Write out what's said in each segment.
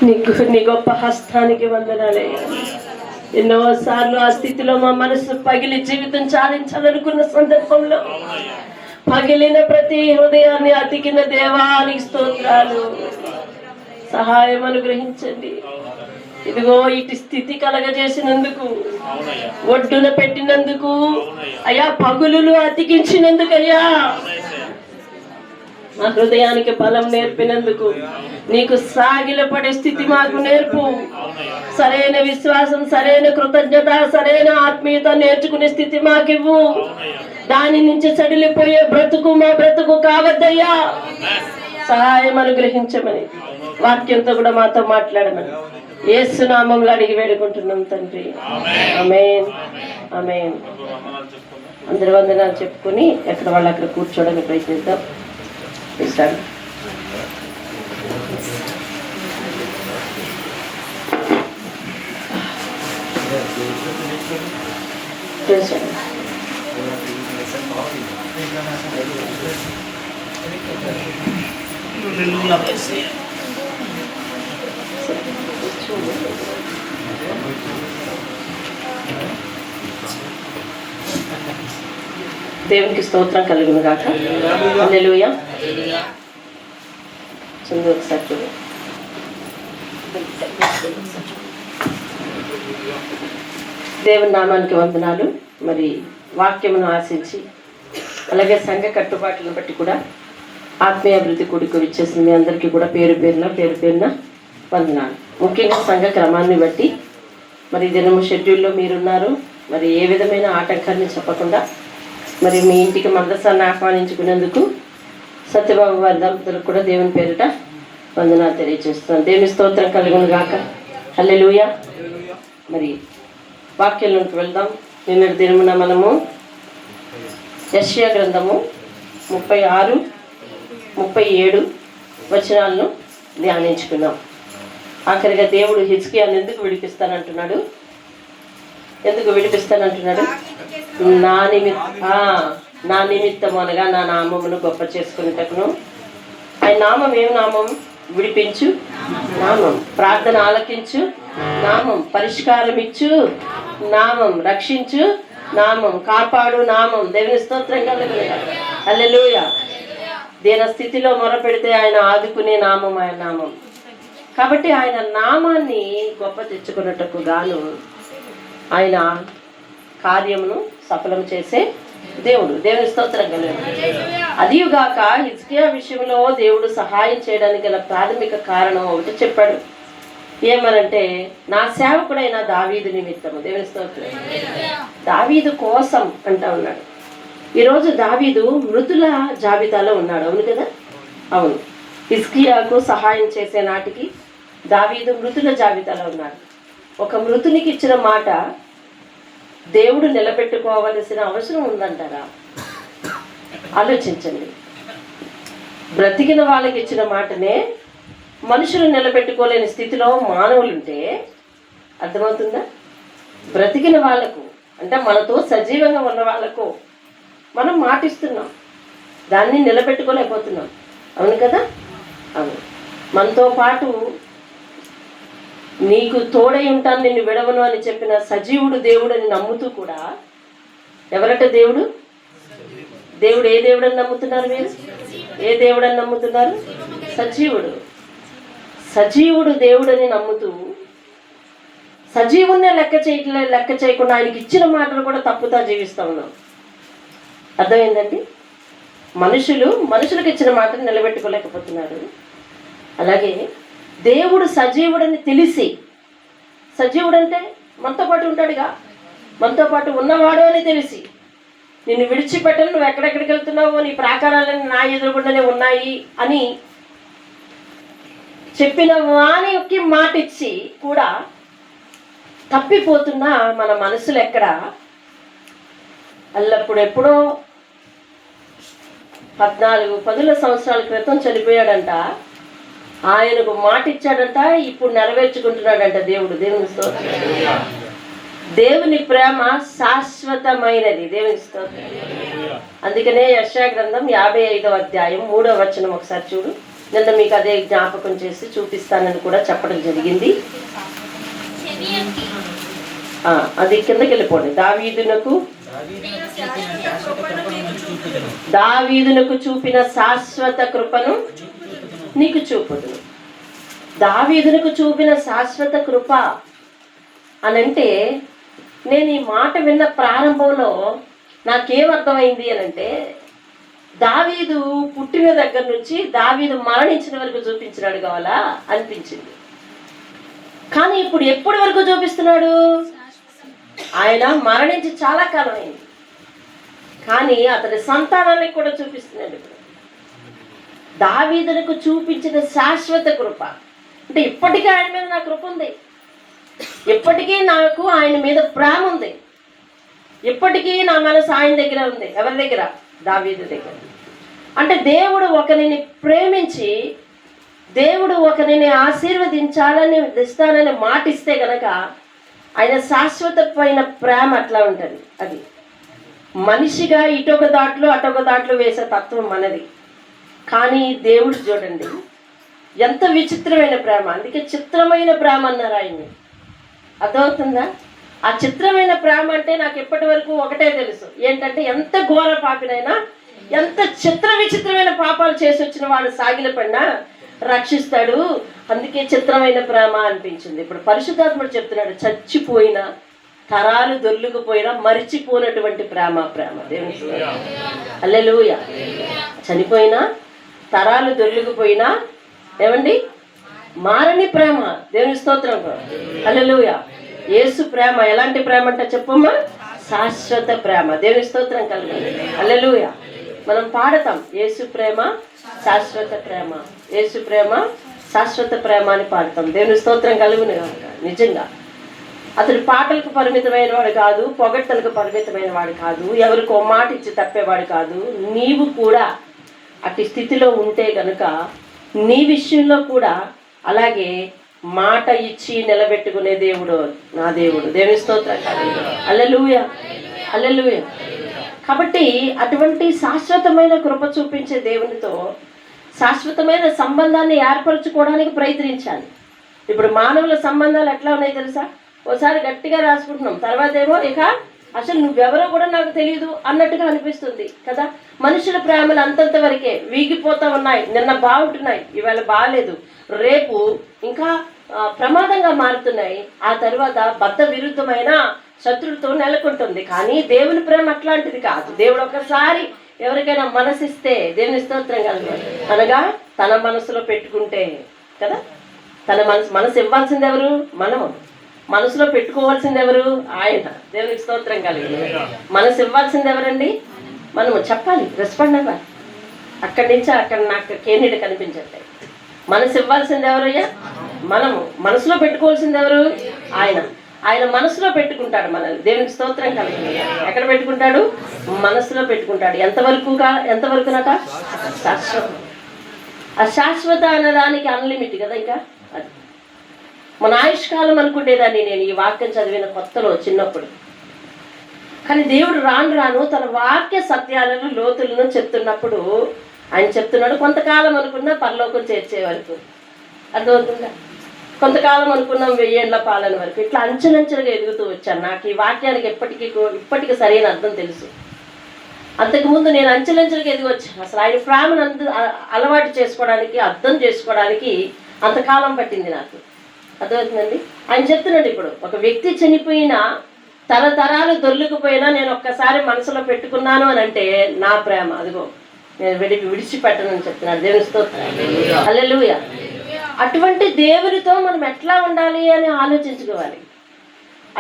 నీ గొప్ప హస్తానికి వందనాలయ్యా. ఎన్నోసార్లు ఆ స్థితిలో మా మనసు పగిలి జీవితం చాలించాలనుకున్న సందర్భంలో పగిలిన ప్రతి హృదయాన్ని అతికిన దేవానికి స్తోత్రాలు. సహాయం అనుగ్రహించండి. ఇదిగో ఇటు స్థితి కలగజేసినందుకు, ఒడ్డున పెట్టినందుకు అయ్యా, పగులులు అతికించినందుకు అయ్యా, మా హృదయానికి బలం నేర్పినందుకు, నీకు సాగిలపడే స్థితి మాకు నేర్పు. సరైన విశ్వాసం, సరైన కృతజ్ఞత, సరైన ఆత్మీయత నేర్చుకునే స్థితి మాకివ్వు. దాని నుంచి సడిలిపోయే బ్రతుకు మా బ్రతుకు కావద్దయ్యా. సహాయం అనుగ్రహించమని, వాక్యంతో కూడా మాతో మాట్లాడమని యేసు నామములో అడిగి వేడుకుంటున్నాం తండ్రి. ఆమేన్, ఆమేన్. అందరి వందనాలు చెప్పుకొని ఎక్కడ వాళ్ళు అక్కడ కూర్చోడానికి ప్రయత్నిద్దాం. ఇస్తాను. దేవునికి స్తోత్రం కలుగును గాక. హల్లెలూయా. చందు ఒకసారి చూడు. దేవుని నామానికి వందనాలు. మరి వాక్యమును ఆశించి అలాగే సంఘ కట్టుబాట్లను బట్టి కూడా ఆత్మీయ అభివృద్ధి కూడికి ఇచ్చేసింది. మీ అందరికీ కూడా పేరు పేరున వందనాలు. ముఖ్యంగా సంఘ క్రమాన్ని బట్టి మరి దినము షెడ్యూల్లో మీరున్నారు. మరి ఏ విధమైన ఆటంకాన్ని చెప్పకుండా మరి మీ ఇంటికి మందసాన్ని ఆహ్వానించుకునేందుకు సత్యబాబు వారి దంపతులకు కూడా దేవుని పేరిట వందనాలు తెలియజేస్తున్నాను. దేవుని స్తోత్రం కలుగును గాక. హల్లెలూయా. మరి వాక్యంలోకి వెళ్దాం. నిన్నటి దినమున మనము యెషయా గ్రంథము 36, 37 వచనాలను ధ్యానించుకున్నాం. ఆఖరిగా దేవుడు హిజ్కియాను ఎందుకు విడిపిస్తానంటున్నాడు? నా నిమిత్తం అనగా నా నామమును గొప్ప చేసుకునేటకును. ఆయన నామం ఏం నామం? విడిపించు నామం, ప్రార్థన ఆలకించు నామం, పరిష్కారం ఇచ్చు నామం, రక్షించు నామం, కాపాడు నామం. దేవుని స్తోత్రం కలుగును. హల్లెలూయా. దీన స్థితిలో మొరపెడితే ఆయన ఆదుకునే నామం ఆయన నామం. కాబట్టి ఆయన నామాన్ని గొప్ప తెచ్చుకున్నట్టుకు గాను ఆయన కార్యమును సఫలం చేసే దేవుడు. దేవుని స్తోత్రం కలుగును. అదియుగాక హిజ్కియా విషయంలో దేవుడు సహాయం చేయడానికి గల ప్రాథమిక కారణం ఒకటి చెప్పాడు. ఏమనంటే, నా సేవకుడైన దావీదు నిమిత్తము. దేవుని స్తోత్రం. దావీదు కోసం అంటా ఉన్నాడు. ఈరోజు దావీదు మృతుల జాబితాలో ఉన్నాడు. అవును కదా? అవును. హిజ్కియాకు సహాయం చేసే నాటికి దావీదు మృతుల జాబితాలో ఉన్నాడు. ఒక మృతునికి ఇచ్చిన మాట దేవుడు నిలబెట్టుకోవలసిన అవసరం ఉందంటారా? ఆలోచించండి. బ్రతికిన వాళ్ళకి ఇచ్చిన మాటనే మనుషులు నిలబెట్టుకోలేని స్థితిలో మానవులుంటే అర్థమవుతుందా? బ్రతికిన వాళ్ళకు అంటే మనతో సజీవంగా ఉన్న వాళ్ళకు మనం మాటిస్తున్నాం, దాన్ని నిలబెట్టుకోలేకపోతున్నాం. అవును కదా? అవును. మనతో పాటు నీకు తోడై ఉంటాను, నిన్ను విడవను అని చెప్పిన సజీవుడు దేవుడు అని నమ్ముతూ కూడా, ఎవరట దేవుడు? దేవుడు ఏ దేవుడని నమ్ముతున్నారు మీరు? ఏ దేవుడని నమ్ముతున్నారు? సజీవుడు. సజీవుడు దేవుడని నమ్ముతూ సజీవున్నే లెక్క చేయకుండా ఆయనకి ఇచ్చిన మాటలు కూడా తప్పుతా జీవిస్తూ ఉన్నాం. అర్థమైందండి? మనుషులకు ఇచ్చిన మాటను నిలబెట్టుకోలేకపోతున్నారు. అలాగే దేవుడు సజీవుడని తెలిసి, సజీవుడంటే మనతో పాటు ఉంటాడుగా, మనతో పాటు ఉన్నవాడు అని తెలిసి, నిన్ను విడిచిపెట్టను, నువ్వు ఎక్కడెక్కడికి వెళ్తున్నావో, నీ ప్రాకారాలన్నీ నా ఎదురుగుండానే ఉన్నాయి అని చెప్పిన వానికి మాట ఇచ్చి కూడా తప్పిపోతున్న మన మనసులు ఎక్కడ? అల్లప్పుడు ఎప్పుడో 14-15 సంవత్సరాల క్రితం చనిపోయాడంట. ఆయనకు మాట ఇచ్చాడంట, ఇప్పుడు నెరవేర్చుకుంటున్నాడంట దేవుడు. దేవుని స్తోత్రం. దేవుని ప్రేమ శాశ్వతమైనది. దేవుని స్తోత్రం. అందుకనే యెషయా గ్రంథం 55వ అధ్యాయం 3వ వచనం ఒకసారి చూడు. నిన్న మీకు అదే జ్ఞాపకం చేసి చూపిస్తానని కూడా చెప్పడం జరిగింది. అది కిందకి వెళ్ళిపోండి. దావీదునకు చూపిన శాశ్వత కృపను నీకు చూపుదును. దావీదునకు చూపిన శాశ్వత కృప అనంటే, నేను ఈ మాట విన్న ప్రారంభంలో నాకేమర్థమైంది అనంటే, దావీదు పుట్టిన దగ్గర నుంచి దావీదు మరణించిన వరకు చూపించినాడు కావాలా అనిపించింది. కానీ ఇప్పుడు ఎప్పటి వరకు చూపిస్తున్నాడు? ఆయన మరణించి చాలా కాలం అయింది, కానీ అతని సంతానానికి కూడా చూపిస్తున్నాడు. ఇప్పుడు దావీదునకు చూపించిన శాశ్వత కృప అంటే ఇప్పటికీ ఆయన మీద నా కృప ఉంది, ఇప్పటికీ నాకు ఆయన మీద ప్రేమ ఉంది, ఇప్పటికీ నా మనసు ఆయన దగ్గర ఉంది. ఎవరి దగ్గర? దావీదు దగ్గర. అంటే దేవుడు ఒకరిని ప్రేమించి, దేవుడు ఒకరిని ఆశీర్వదించాలని ఇస్తానని మాటిస్తే గనక ఆయన శాశ్వతమైన ప్రేమ అట్లా ఉంటుంది. అది మనిషిగా ఇటొక దాంట్లో అటొక దాంట్లో వేసే తత్వం మనది. కానీ దేవుడు చూడండి ఎంత విచిత్రమైన ప్రేమ. అందుకే చిత్రమైన ప్రేమ అన్నారు ఆయన్ని. అర్థమవుతుందా? ఆ చిత్రమైన ప్రేమ అంటే నాకు ఇప్పటి వరకు ఒకటే తెలుసు, ఏంటంటే ఎంత ఘోర పాపినైనా, ఎంత విచిత్రమైన పాపాలు చేసి వచ్చిన వాడు సాగిల పడినా రక్షిస్తాడు. అందుకే చిత్రమైన ప్రేమ అనిపించింది. ఇప్పుడు పరిశుద్ధాత్ముడు చెప్తున్నాడు, చచ్చిపోయినా, తరాలు దొర్లుకుపోయినా మరిచిపోయినటువంటి ప్రేమ. దేవుని హల్లెలూయా. చనిపోయినా, తరాలు దొర్లుకుపోయినా ఏమండి మారని ప్రేమ. దేవుని స్తోత్రం. హల్లెలూయా. యేసు ప్రేమ ఎలాంటి ప్రేమ అంటే చెప్పమ్మా? శాశ్వత ప్రేమ. దేవుని స్తోత్రం కలుగుతుంది. హల్లెలూయా. మనం పాడతాం, యేసు ప్రేమ శాశ్వత ప్రేమ, యేసు ప్రేమ శాశ్వత ప్రేమ అని పాడతాం. దేవుని స్తోత్రం కలుగును. నిజంగా అతడు పాటలకు పరిమితమైన వాడు కాదు, పొగట్టలకు పరిమితమైన వాడు కాదు, ఎవరికి ఓ మాట ఇచ్చి తప్పేవాడు కాదు. నీవు కూడా అట్టి స్థితిలో ఉంటే గనుక నీ విషయంలో కూడా అలాగే మాట ఇచ్చి నిలబెట్టుకునే దేవుడు నా దేవుడు. దేవుని స్తోత్రం. హల్లెలూయా, హల్లెలూయా. కాబట్టి అటువంటి శాశ్వతమైన కృప చూపించే దేవునితో శాశ్వతమైన సంబంధాన్ని ఏర్పరచుకోవడానికి ప్రయత్నించాలి. ఇప్పుడు మానవుల సంబంధాలు ఎట్లా ఉన్నాయి తెలుసా? ఒకసారి గట్టిగా రాసుకుంటున్నాం, తర్వాత ఏమో ఇక అసలు నువ్వెవరో కూడా నాకు తెలియదు అన్నట్టుగా అనిపిస్తుంది కదా. మనుషుల ప్రేమలు అంతంత వరకే వీగిపోతూ ఉన్నాయి. నిన్న బాగుంటున్నాయి, ఇవాళ బాగాలేదు, రేపు ఇంకా ప్రమాదంగా మారుతున్నాయి. ఆ తర్వాత బద్ధ విరుద్ధమైన శత్రువుతో నెలకొంటుంది. కానీ దేవుని ప్రేమ అట్లాంటిది కాదు. దేవుడు ఒకసారి ఎవరికైనా మనసిస్తే, దేవుని స్తోత్రం కలుగు, అనగా తన మనసులో పెట్టుకుంటే కదా. తన మనసు ఇవ్వాల్సింది ఎవరు? మనము. మనసులో పెట్టుకోవాల్సింది ఎవరు? ఆయన. దేవునికి స్తోత్రం కలిగి. మనసు ఇవ్వాల్సింది ఎవరండి? మనము. చెప్పాలి, రెస్పాండ్ అవ్వాలి. అక్కడి నుంచి అక్కడ నాకు కేనీడ కనిపించట్లేదు. మనసు ఇవ్వాల్సింది ఎవరయ్యా? మనము. మనసులో పెట్టుకోవాల్సింది ఎవరు? ఆయన. ఆయన మనసులో పెట్టుకుంటాడు మనల్ని. దేవునికి స్తోత్రం కలిగి. ఎక్కడ పెట్టుకుంటాడు? మనసులో పెట్టుకుంటాడు. ఎంతవరకునట? శాశ్వతం. ఆ శాశ్వత అన్నదానికి అన్లిమిట్ కదా. ఇంకా అది మన ఆయుష్కాలం అనుకునేదాన్ని నేను ఈ వాక్యం చదివిన కొత్తలో చిన్నప్పుడు. కానీ దేవుడు రాను రాను తన వాక్య సత్యాలను లోతులను చెప్తున్నప్పుడు ఆయన చెప్తున్నాడు, కొంతకాలం అనుకున్నా పరలోకం చేర్చే వరకు. అర్థమవుతుందా? కొంతకాలం అనుకున్నాం 1000 ఏళ్ల పాలన వరకు. ఇట్లా అంచెలంచెలుగా ఎదుగుతూ వచ్చాను. నాకు ఈ వాక్యానికి ఇప్పటికీ సరైన అర్థం తెలుసు. అంతకుముందు నేను అంచెలంచెలుగా ఎదిగొచ్చాను. అసలు ఆయన ప్రేమను అలవాటు చేసుకోవడానికి, అర్థం చేసుకోవడానికి అంతకాలం పట్టింది నాకు. అర్థమవుతుందండి? ఆయన చెప్తున్నాడు, ఇప్పుడు ఒక వ్యక్తి చనిపోయినా, తరతరాలు దొర్లుకుపోయినా నేను ఒక్కసారి మనసులో పెట్టుకున్నాను అని అంటే నా ప్రేమ అదిగో నేను విడిచిపెట్టనని చెప్తున్నాడు. దేవుని స్తోత్రం. హల్లెలూయా. అటువంటి దేవునితో మనం ఎట్లా ఉండాలి అని ఆలోచించుకోవాలి.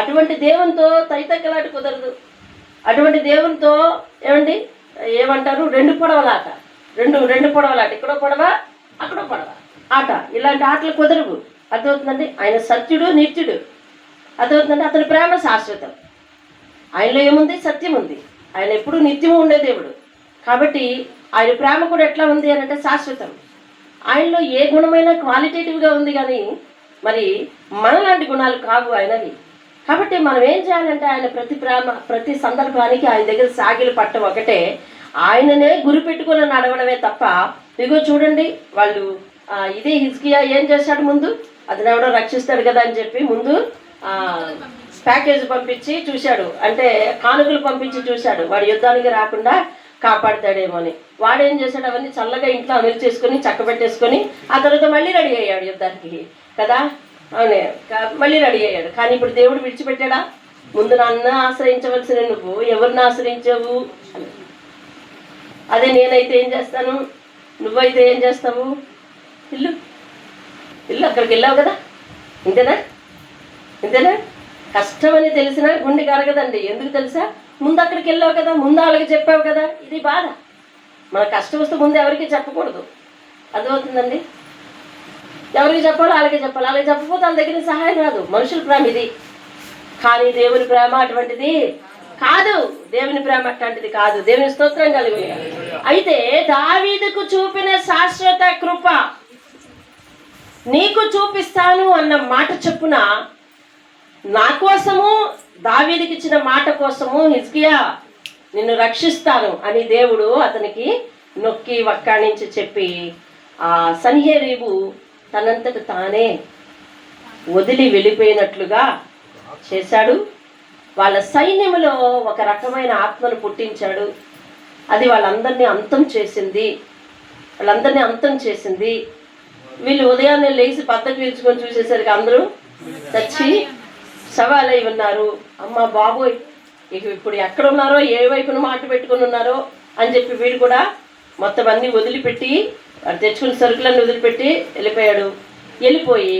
అటువంటి దేవునితో తైతక్కలాట కుదరదు. అటువంటి దేవునితో ఏమంటారు? రెండు పొడవలాట. రెండు పొడవలాట. ఇక్కడో పొడవ, అక్కడో పొడవ ఆట. ఇలాంటి ఆటలు కుదరవు. అర్థమవుతుందండి? ఆయన సత్యుడు, నిత్యుడు. అర్థమవుతుందండి? అతని ప్రేమ శాశ్వతం. ఆయనలో ఏముంది? సత్యం ఉంది. ఆయన ఎప్పుడూ నిత్యము ఉండే దేవుడు. కాబట్టి ఆయన ప్రేమ కూడా ఎట్లా ఉంది అని అంటే శాశ్వతం. ఆయనలో ఏ గుణమైనా క్వాలిటేటివ్గా ఉంది, కానీ మరి మనలాంటి గుణాలు కావు ఆయనవి. కాబట్టి మనం ఏం చేయాలంటే ఆయన ప్రతి సందర్భానికి ఆయన దగ్గర సాగిలు పట్టం ఒకటే. ఆయననే గురి పెట్టుకుని నడవడమే తప్ప ఇదిగో చూడండి వాళ్ళు ఇదే హిజ్కియా ఏం చేశాడు ముందు, అతను ఎవడో రక్షిస్తాడు కదా అని చెప్పి ముందు ప్యాకేజ్ పంపించి చూశాడు, అంటే కానుకలు పంపించి చూశాడు వాడు యుద్ధానికి రాకుండా కాపాడుతాడేమో అని. వాడేం చేశాడు, అవన్నీ చల్లగా ఇంట్లో అమలు చేసుకొని చక్కబెట్టేసుకొని ఆ తర్వాత మళ్ళీ రెడీ అయ్యాడు యుద్ధానికి కదా. అవునే, మళ్ళీ రెడీ అయ్యాడు. కానీ ఇప్పుడు దేవుడు విడిచిపెట్టాడా? ముందు నన్ను ఆశ్రయించవలసిన నువ్వు ఎవరిని ఆశ్రయించావు? అదే నేనైతే ఏం చేస్తాను, నువ్వైతే ఏం చేస్తావు? ఇల్లు ఇల్లు అక్కడికి వెళ్ళావు కదా, ఇంతేనా ఇంతేనా? కష్టమని తెలిసినా గుండె కరగదండి. ఎందుకు తెలుసా? ముందు అక్కడికి వెళ్ళావు కదా, ముందు వాళ్ళకి చెప్పావు కదా. ఇది బాధ. మన కష్టం వస్తే ముందు ఎవరికి చెప్పకూడదు. అర్థమవుతుందండి? ఎవరికి చెప్పాలో వాళ్ళకి చెప్పాలి. వాళ్ళకి చెప్పకపోతే వాళ్ళ దగ్గర సహాయం రాదు. మనుషుల ప్రేమ ఇది, కానీ దేవుని ప్రేమ అటువంటిది కాదు. దేవుని ప్రేమ అట్లాంటిది కాదు. దేవుని స్తోత్రం కలిగి. అయితే దావీదుకు చూపిన శాశ్వత కృప నీకు చూపిస్తాను అన్న మాట చెప్పున నా కోసము, దావీదుకి ఇచ్చిన మాట కోసము హిజ్కియా నిన్ను రక్షిస్తాను అని దేవుడు అతనికి నొక్కి వక్కాణించి చెప్పి ఆ సన్హెరీబు తనంతట తానే వదిలి వెళ్ళిపోయినట్లుగా చేశాడు. వాళ్ళ సైన్యములో ఒక రకమైన ఆత్మను పుట్టించాడు. అది వాళ్ళందరినీ అంతం చేసింది. వీళ్ళు ఉదయాన్నే లేచి పద్దకు పీల్చుకొని చూసేసరికి అందరూ చచ్చి శవాలై ఉన్నారు. అమ్మ బాబోయ్, ఇక ఇప్పుడు ఎక్కడ ఉన్నారో, ఏ వైపున మాట పెట్టుకుని ఉన్నారో అని చెప్పి వీడు కూడా మొత్తం అన్నీ వదిలిపెట్టి, వాడు తెచ్చుకున్న సరుకులన్నీ వదిలిపెట్టి వెళ్ళిపోయి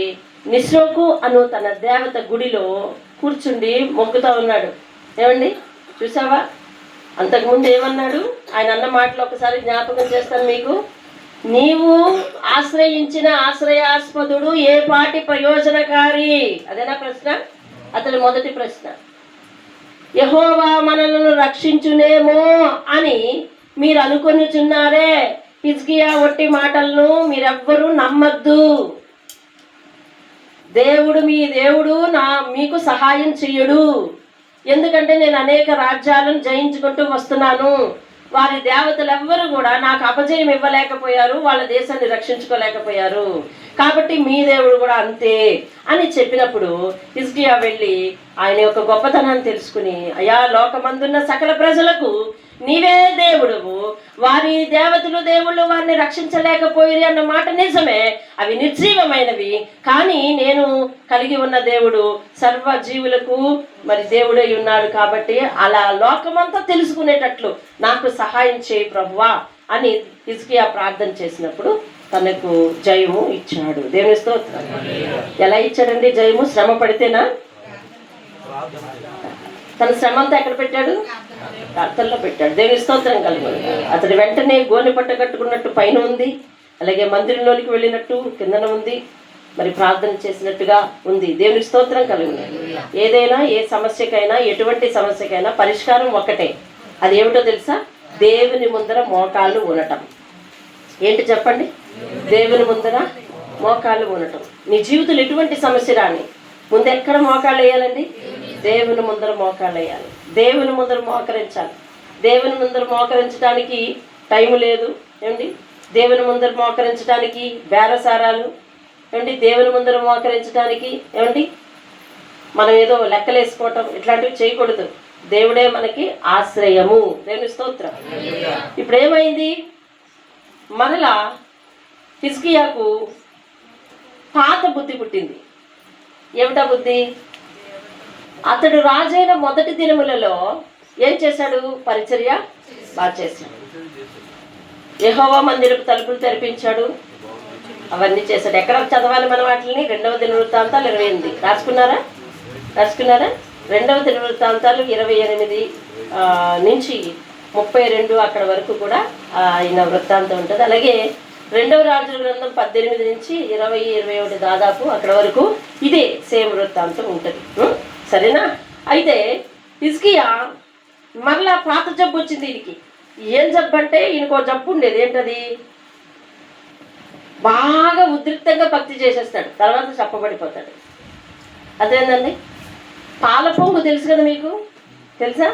నిస్రోకు అను తన దేవత గుడిలో కూర్చుండి మొక్కుతూ ఉన్నాడు. ఏమండి చూసావా? అంతకుముందు ఏమన్నాడు? ఆయన అన్న మాటలు ఒకసారి జ్ఞాపకం చేస్తాను మీకు. నీవు ఆశ్రయించిన ఆశ్రయాస్పదుడు ఏ పాటి ప్రయోజనకారి? అదేనా ప్రశ్న? అతని మొదటి ప్రశ్న. యెహోవా మనలను రక్షించునేమో అని మీరు అనుకొనిచున్నారే. హిజ్కియా ఒట్టి మాటలను మీరెవ్వరూ నమ్మద్దు. మీ దేవుడు మీకు సహాయం చెయ్యడు. ఎందుకంటే నేను అనేక రాజ్యాలను జయించుకుంటూ వస్తున్నాను. వారి దేవతలు ఎవ్వరు కూడా నాకు అపజయం ఇవ్వలేకపోయారు, వాళ్ళ దేశాన్ని రక్షించుకోలేకపోయారు. కాబట్టి మీ దేవుడు కూడా అంతే అని చెప్పినప్పుడు హిజ్కియా వెళ్ళి ఆయన యొక్క గొప్పతనాన్ని తెలుసుకుని, అయా లోకమందున్న సకల ప్రజలకు నీవే దేవుడువు, వారి దేవతలు దేవుళ్ళు వారిని రక్షించలేకపోయి అన్న మాట నిజమే. అవి నిర్జీవమైనవి. కానీ నేను కలిగి ఉన్న దేవుడు సర్వజీవులకు మరి దేవుడై ఉన్నాడు. కాబట్టి అలా లోకమంతా తెలుసుకునేటట్లు నాకు సహాయం చేయి ప్రభువా అని హిజ్కియా ప్రార్థన చేసినప్పుడు తనకు జయము ఇచ్చాడు. దేవుని స్తోత్రం. ఎలా ఇచ్చాడండి జయము? శ్రమ పడితేనా? తన శ్రమ అంతా ఎక్కడ పెట్టాడు? ప్రార్థనలో పెట్టాడు. దేవుని స్తోత్రం కలిగి. అతడు వెంటనే గోనె పట్ట కట్టుకున్నట్టు పైన ఉంది, అలాగే మందిరంలోనికి వెళ్ళినట్టు కిందన ఉంది, మరి ప్రార్థన చేసినట్టుగా ఉంది. దేవుని స్తోత్రం కలిగి. ఏదైనా ఏ సమస్యకైనా, ఎటువంటి సమస్యకైనా పరిష్కారం ఒక్కటే. అది ఏమిటో తెలుసా? దేవుని ముందర మోకాళ్ళు ఉండటం. ఏంటి చెప్పండి? దేవుని ముందర మోకాళ్ళు ఉండటం. నీ జీవితంలో ఎటువంటి సమస్య రాని ముందు ఎక్కడ మోకాళ్ళు వేయాలండి? దేవుని ముందర మోకాళ్ళు వేయాలి. దేవుని ముందర మోకరించాలి. దేవుని ముందర మోకరించడానికి టైం లేదు ఏమండి. దేవుని ముందర మోకరించడానికి బేరసారాలు ఏమండి. దేవుని ముందర మోకరించడానికి ఏమండి మనం ఏదో లెక్కలేసుకోవటం ఇట్లాంటివి చేయకూడదు. దేవుడే మనకి ఆశ్రయము. దేవుని స్తోత్రం. ఇప్పుడు ఏమైంది? మరలా హిజ్కియాకు పాత బుద్ధి పుట్టింది. ఏమిటా బుద్ధి? అతడు రాజైన మొదటి దినములలో ఏం చేశాడు? పరిచర్య బాగా చేశాడు. యెహోవా మందిరపు తలుపులు తెరిపించాడు. అవన్నీ చేశాడు. ఎక్కడ చదవాలి మనం వాటిని? 2వ దినవృత్తాంతాలు 28 రాసుకున్నారా? 2వ దినవృత్తాంతాలు 28 నుంచి 32 అక్కడ వరకు కూడా ఆయన వృత్తాంతం ఉంటుంది. అలాగే 2వ రాజుల గ్రంథం 18 నుంచి 20, 21 దాదాపు అక్కడ వరకు ఇదే సేమ్ వృత్తాంతం ఉంటుంది. సరేనా? అయితే హిజ్కియా మరలా పాత జబ్బు వచ్చింది ఈయనకి. ఏం జబ్బు అంటే ఈయనకో జబ్బు ఉండేది. ఏంటది? బాగా ఉద్రిక్తంగా భక్తి చేసేస్తాడు, తర్వాత చెప్పబడిపోతాడు. అదేంటండి? పాల పొంగు తెలుసు కదా మీకు? తెలుసా?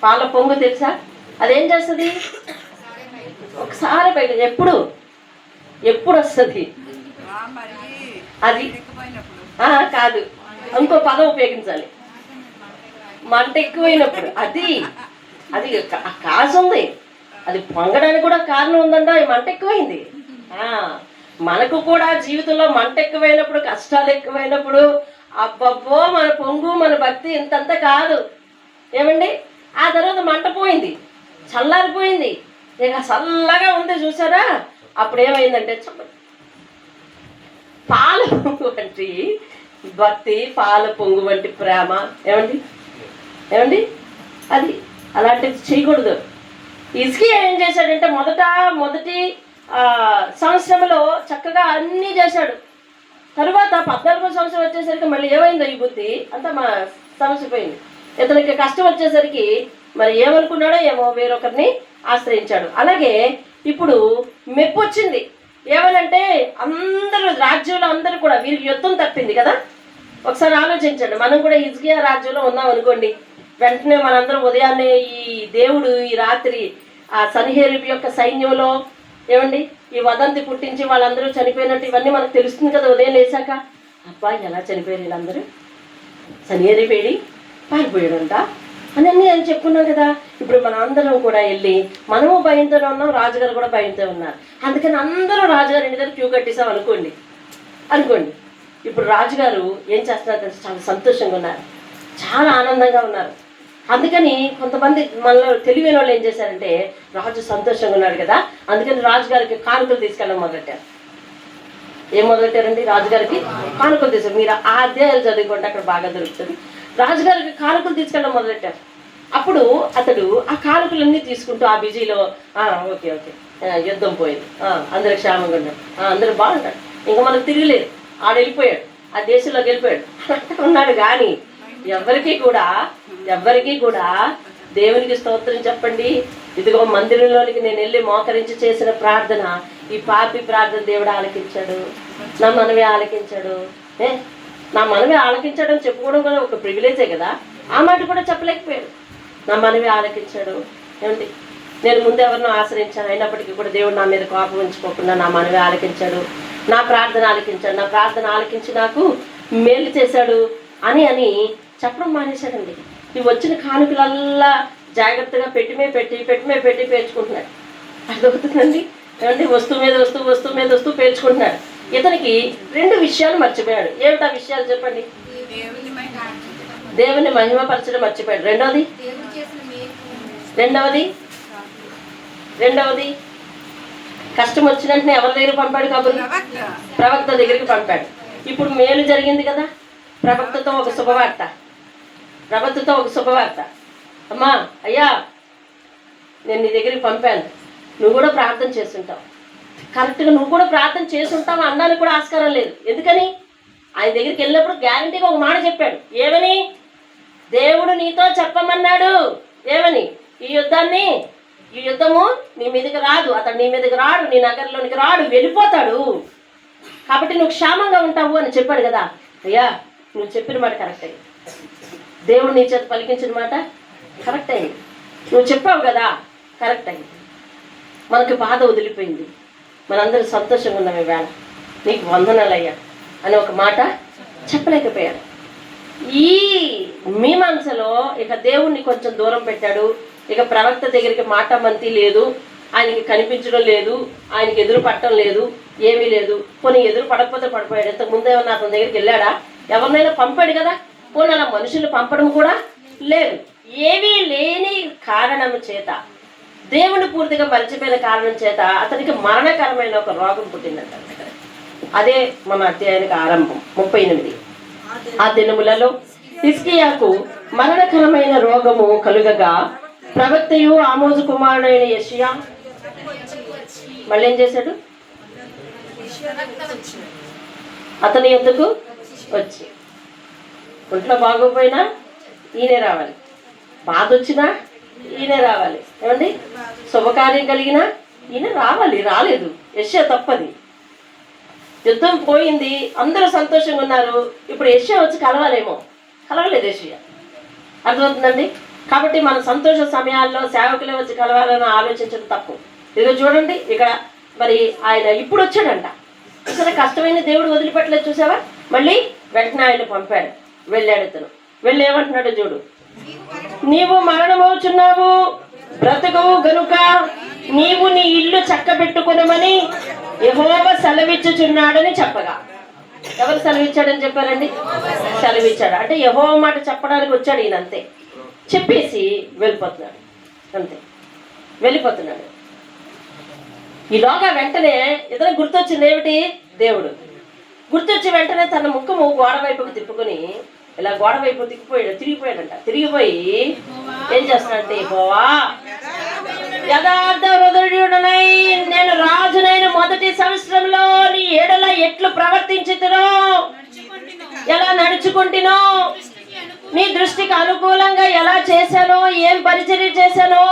పాల పొంగు తెలుసా? అదేం చేస్తుంది? ఒకసారి బయట ఎప్పుడు ఎప్పుడు వస్తుంది అది కాదు, ఇంకో పదం ఉపయోగించాలి. మంట ఎక్కువైనప్పుడు అది అది కాజు ఉంది, అది పొంగడానికి కూడా కారణం ఉందంట. మంట ఎక్కువైంది. మనకు కూడా జీవితంలో మంట ఎక్కువైనప్పుడు, కష్టాలు ఎక్కువైనప్పుడు అబ్బబ్బో మన పొంగు మన భక్తి ఇంతంత కాదు ఏమండి. ఆ తర్వాత మంట పోయింది, చల్లారిపోయింది, ఇక చల్లగా ఉంది చూసారా. అప్పుడు ఏమైందంటే పాల పొంగు వంటి భక్తి, పాల పొంగు వంటి ప్రేమ ఏమండి ఏమండి అది అలాంటివి చేయకూడదు. హిజ్కియా ఏం చేశాడంటే మొదటి సంవత్సరంలో చక్కగా అన్నీ చేశాడు. తరువాత 14వ సంవత్సరం వచ్చేసరికి మళ్ళీ ఏమైందో ఈ బుద్ధి అంతా మా సమస్య పోయింది. ఇతనికి కష్టం వచ్చేసరికి మరి ఏమనుకున్నాడో ఏమో వేరొకరిని ఆశ్రయించాడు. అలాగే ఇప్పుడు మెప్పు వచ్చింది. ఏమనంటే అందరూ రాజ్యంలో అందరూ కూడా వీరికి యుద్ధం తప్పింది కదా. ఒకసారి ఆలోచించండి, మనం కూడా హిజ్కియా రాజ్యంలో ఉన్నాం అనుకోండి. వెంటనే మనందరం ఉదయాన్నే ఈ దేవుడు ఈ రాత్రి ఆ సన్హెరీబు యొక్క సైన్యంలో ఏమండి ఈ వదంతి పుట్టించి వాళ్ళందరూ చనిపోయినట్టు ఇవన్నీ మనకు తెలుస్తుంది కదా. ఉదయం లేచాక అబ్బా ఎలా చనిపోయారు వీళ్ళందరూ, సన్హెరీబు ఏడి పారిపోయాడంట అని అన్నీ అని చెప్పుకున్నాం కదా. ఇప్పుడు మన అందరం కూడా వెళ్ళి మనము భయంతోనే ఉన్నాం, రాజుగారు కూడా భయంతో ఉన్నారు. అందుకని అందరూ రాజుగారు ఇంటి దగ్గర క్యూ కట్టేసాం అనుకోండి. ఇప్పుడు రాజుగారు ఏం చేస్తున్నారు తెలిసి చాలా సంతోషంగా ఉన్నారు, చాలా ఆనందంగా ఉన్నారు. అందుకని కొంతమంది మనలో తెలివైన వాళ్ళు ఏం చేశారంటే రాజు సంతోషంగా ఉన్నాడు కదా, అందుకని రాజుగారికి కానుకలు తీసుకెళ్ళడం మొదలెట్టారు. ఏం మొదలెట్టారండి? రాజుగారికి కానుకలు తీసారు. మీరు ఆ అధ్యాయాలు చదువుకుంటే అక్కడ బాగా దొరుకుతుంది. రాజుగారికి కానుకలు తీసుకెళ్ళడం మొదలెట్టారు. అప్పుడు అతడు ఆ కానుకలన్నీ తీసుకుంటూ ఆ బిజీలో ఓకే ఓకే యుద్ధం పోయింది, అందరు క్షేమంగా ఉన్నారు, అందరూ బాగుంటారు, ఇంకా మనకు తిరగలేదు, ఆడు వెళ్ళిపోయాడు, ఆ దేశంలోకి వెళ్ళిపోయాడు ఉన్నాడు. కానీ ఎవరికి కూడా దేవునికి స్తోత్రం చెప్పండి. ఇదిగో మందిరంలోనికి నేను వెళ్ళి మోకరించి చేసిన ప్రార్థన, ఈ పాపి ప్రార్థన దేవుడు ఆలకించాడు, నా మనవి ఆలకించాడు. నా మనవి ఆలకించాడని చెప్పుకోవడం కూడా ఒక ప్రివిలేజే కదా. ఆ మాట కూడా చెప్పలేకపోయాడు. నా మనవి ఆలకించాడు. ఏమండి, నేను ముందు ఎవరినో ఆశ్రయించాను, అయినప్పటికీ కూడా దేవుడు నా మీద కోపం ఉంచుకోకుండా నా మనవి ఆలకించాడు, నా ప్రార్థన ఆలకించాడు, నా ప్రార్థన ఆలకించి నాకు మేలు చేశాడు అని చెప్పడం మానేశాడండి. ఈ వచ్చిన కానుకలల్లా జాగ్రత్తగా పెట్టి పేర్చుకుంటున్నాడు. అర్థమవుతుందండి ఏమంటే వస్తువు మీద వస్తువు పేర్చుకుంటున్నాడు. ఇతనికి 2 విషయాలు మర్చిపోయాడు. ఏమిటా విషయాలు చెప్పండి? దేవుని మహిమపరచడం మర్చిపోయాడు. రెండవది కష్టం వచ్చిన వెంటనే ఎవరి దగ్గర పంపాడు? కబురు ప్రవక్త దగ్గరికి పంపాడు. ఇప్పుడు మేలు జరిగింది కదా, ప్రవక్తతో ఒక శుభవార్త. అమ్మా అయ్యా నేను నీ దగ్గరికి పంపాను, నువ్వు కూడా ప్రార్థన చేస్తుంటావు, కరెక్ట్గా నువ్వు కూడా ప్రార్థన చేస్తుంటావు అనడానికి కూడా ఆస్కారం లేదు. ఎందుకని? ఆయన దగ్గరికి వెళ్ళినప్పుడు గ్యారంటీగా ఒక మాట చెప్పాడు. ఏమని? దేవుడు నీతో చెప్పమన్నాడు. ఏమని? ఈ యుద్ధము నీ మీదకి రాదు, అతడు నీ మీదకి రాడు, నీ నగరంలోనికి రాడు, వెళ్ళిపోతాడు, కాబట్టి నువ్వు క్షేమంగా ఉంటావు అని చెప్పాడు కదా. అయ్యా నువ్వు చెప్పిన మాట కరెక్ట్ అయింది, దేవుడు నీ చేత పలికించిన మాట కరెక్ట్ అయింది, నువ్వు చెప్పావు కదా కరెక్ట్ అయింది, మనకు బాధ వదిలిపోయింది, మనందరూ సంతోషంగా ఉన్నాం, ఈవేళ నీకు వందనాలయ్యా అని ఒక మాట చెప్పలేకపోయాడు. ఈ మీమాంసలో ఇక దేవుణ్ణి కొంచెం దూరం పెట్టాడు. ఇక ప్రవక్త దగ్గరికి మాట మంతి లేదు, ఆయనకి కనిపించడం లేదు, ఆయనకి ఎదురు పట్టడం లేదు, ఏమీ లేదు. పోనీ ఎదురు పడకపోతే పడిపోయాడు. ఇంతకుముందు ఏమన్నా అతని దగ్గరికి వెళ్ళాడా? ఎవరినైనా పంపాడు కదా. పోనీ అలా మనుషులు పంపడం కూడా లేదు. ఏమీ లేని కారణం చేత, దేవుని పూర్తిగా మర్చిపోయిన కారణం చేత అతనికి మరణకరమైన ఒక రోగం పుట్టిందంట. అదే మన అధ్యాయానికి ఆరంభం 38. ఆ దినములలో హిజ్కియాకు మరణకరమైన రోగము కలుగగా ప్రవక్తయు ఆమోజు కుమారుడైన యెషయా మళ్ళీ ఏం చేశాడు? అతని యొద్దకు వచ్చి, ఒంట్లో బాగోపోయినా ఈయనే రావాలి, బాధ వచ్చినా ఈయనే రావాలి, ఏమండి శుభకార్యం కలిగినా ఈయన రావాలి. రాలేదు, యెషయా తప్పది. యుద్ధం పోయింది, అందరూ సంతోషంగా ఉన్నారు. ఇప్పుడు యెషయా వచ్చి కలవాలేమో, కలవలేదు యెషయా. అర్థమవుతుందండి? కాబట్టి మన సంతోష సమయాల్లో సేవకులే వచ్చి కలవాలని ఆలోచించడం తప్పు. ఇదిగో చూడండి ఇక్కడ మరి ఆయన ఇప్పుడు వచ్చాడంట. అసలు కష్టమైన దేవుడు వదిలిపెట్టలేదు చూసావా. మళ్ళీ వెంటనే ఆయన పంపాడు. వెళ్ళాడు ఇతను. వెళ్ళి ఏమంటున్నాడు చూడు, నీవు మరణమవుచున్నావు, బ్రతకవు గనుక నీవు నీ ఇల్లు చక్కబెట్టుకునమని యెహోవా సెలవిచ్చుచున్నాడని చెప్పగా. ఎవరు సెలవిచ్చాడని చెప్పారండి? సెలవిచ్చాడు అంటే యెహోవా మాట చెప్పడానికి వచ్చాడు ఈయన. అంతే చెప్పేసి వెళ్ళిపోతున్నాడు. అంతే వెళ్ళిపోతున్నాడు. ఈలోగా వెంటనే ఇతను గుర్తొచ్చింది ఏమిటి? దేవుడు గుర్తొచ్చి వెంటనే తన ముఖము గోడ వైపుకు తిప్పుకొని ఇలా గోడ వైపు తిరిగిపోయాడంట. తిరిగిపోయి ఏం చేస్తున్నాడంటే, యెహోవా యథార్థ హృదయుడనై నేను రాజునైన మొదటి సంవత్సరంలో నీ ఎడల ఎట్లు ప్రవర్తించుతునో, ఎలా నడుచుకుంటునో, నీ దృష్టికి అనుకూలంగా ఎలా చేశానో, ఏం పరిచర్య చేశానో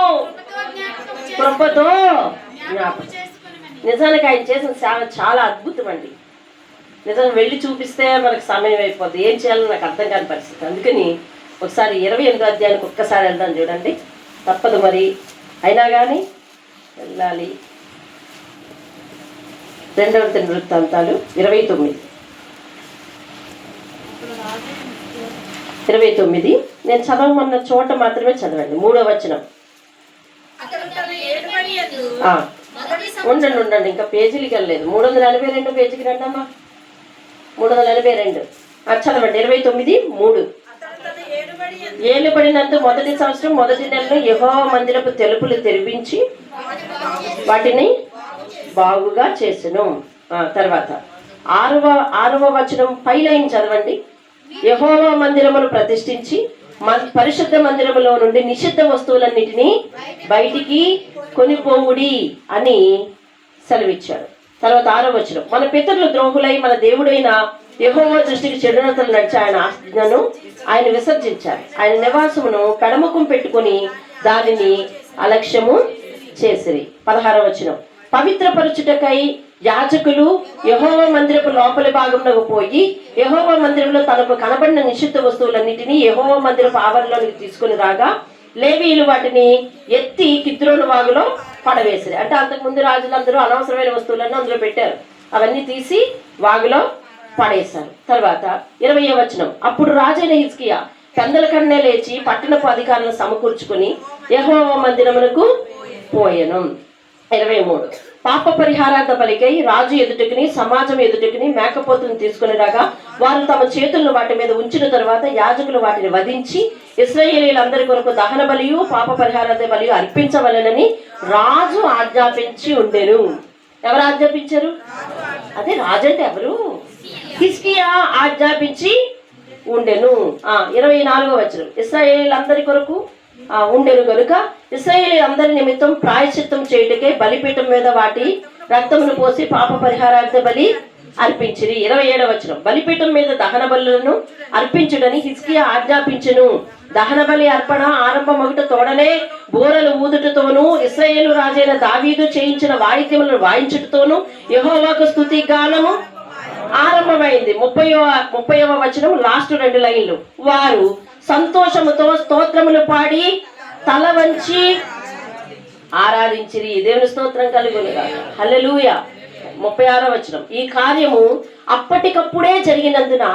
కృపతో జ్ఞాపకం. నిజానికి ఆయన చేసిన సేవ చాలా అద్భుతం అండి. నిజంగా వెళ్ళి చూపిస్తే మనకు సమయం అయిపోద్ది, ఏం చేయాలో నాకు అర్థం కాని పరిస్థితి. అందుకని ఒకసారి 28వ అధ్యాయానికి ఒక్కసారి వెళ్దాం చూడండి. తప్పదు మరి, అయినా కానీ వెళ్ళాలి. 2వ దినవృత్తాంతాలు 29 నేను చదవమన్న చోట మాత్రమే చదవండి. 3వ వచనం. ఉండండి ఇంకా పేజీలకి వెళ్ళలేదు. 342 పేజీకి రండమ్మా. 342 చదవండి. 29:3. ఏలుబడినందు మొదటి సంవత్సరం మొదటి నెలలో యెహోవా మందిరపు తలుపులు తెరిపించి వాటిని బాగుగా చేసెను. తర్వాత 6వ వచనం పై లైన్ చదవండి. యెహోవా మందిరమును ప్రతిష్ఠించి పరిశుద్ధ మందిరములో నుండి నిషిద్ధ వస్తువులన్నిటినీ బయటికి కొనిపోవుడి అని సెలవిచ్చాడు. తర్వాత 6వ వచనం. మన పితరులు ద్రోహులై మన దేవుడైన యెహోవా దృష్టికి చెడునతలు నడిచి ఆయన ఆజ్ఞను ఆయన విసర్జించారు. ఆయన నివాసమును కడముఖం పెట్టుకుని దానిని అలక్ష్యము చేసిరి. 16వ వచనం. పవిత్రపరచుటకై యాజకులు యెహోవా మందిరపు లోపలి భాగంలో పోయి యెహోవా మందిరంలో తనకు కనబడిన నిషిద్ధ వస్తువులన్నిటినీ యెహోవా మందిరపు ఆవరణలోనికి తీసుకుని రాగా లేవీయులు వాటిని ఎత్తి కిద్రోను వాగులో పడవేసిరి. అంటే అంతకుముందు రాజులందరూ అనవసరమైన వస్తువులన్నీ అందులో పెట్టారు, అవన్నీ తీసి వాగులో పడేశారు. తర్వాత 20వ వచనం. అప్పుడు రాజైన హిజ్కియా పెందల కన్నే లేచి పట్టణపు అధికారులను సమకూర్చుకుని యెహోవా మందిరమునకు పోయెను. 23. పాప పరిహారార్థ బలికై రాజు ఎదుటికిని సమాజం ఎదుటికిని మేకపోతులను తీసుకుని రాగా వారు తమ చేతులను వాటి మీద ఉంచిన తరువాత యాజకులు వాటిని వధించి ఇశ్రాయేలీయులందరి కొరకు దహన బలియు పాప పరిహారార్థ బలియు అర్పించవలెనని రాజు ఆజ్ఞాపించి ఉండెను. ఎవరు ఆజ్ఞాపించారు? అదే రాజు అయితే ఎవరు? హిజ్కియా ఆజ్ఞాపించి ఉండెను. 24వ వచనం. ఇశ్రాయేలీయులందరి కొరకు ఉండెను గనుక ఇశ్రాయేలీయులందరి నిమిత్తం ప్రాయశ్చిత్తం చేయుటకే బలిపీఠం మీద వాటి రక్తమును పోసి పాప పరిహారార్థ బలి అర్పించిరి. 27వ వచనం. బలిపీఠం మీద దహన బలులను అర్పించుడని హిజ్కియా ఆజ్ఞాపించెను. దహన బలి అర్పణ ఆరంభమగుట తోడనే బోరలు ఊదుటతోనూ ఇశ్రాయేలు రాజైన దావీదు చేయించిన వాయిద్యములను వాయించుటతోనూ యెహోవాకు స్తుతి గానము ఆరంభమైంది. 30వ వచనం లాస్ట్ 2 లైన్లు. వారు సంతోషముతో స్తోత్రములు పాడి తల వంచి ఆరాధించిరి. దేవుని స్తోత్రం కలుగునుగాక. హల్లెలూయా. 36వ వచనం. ఈ కార్యము అప్పటికప్పుడే జరిగినందున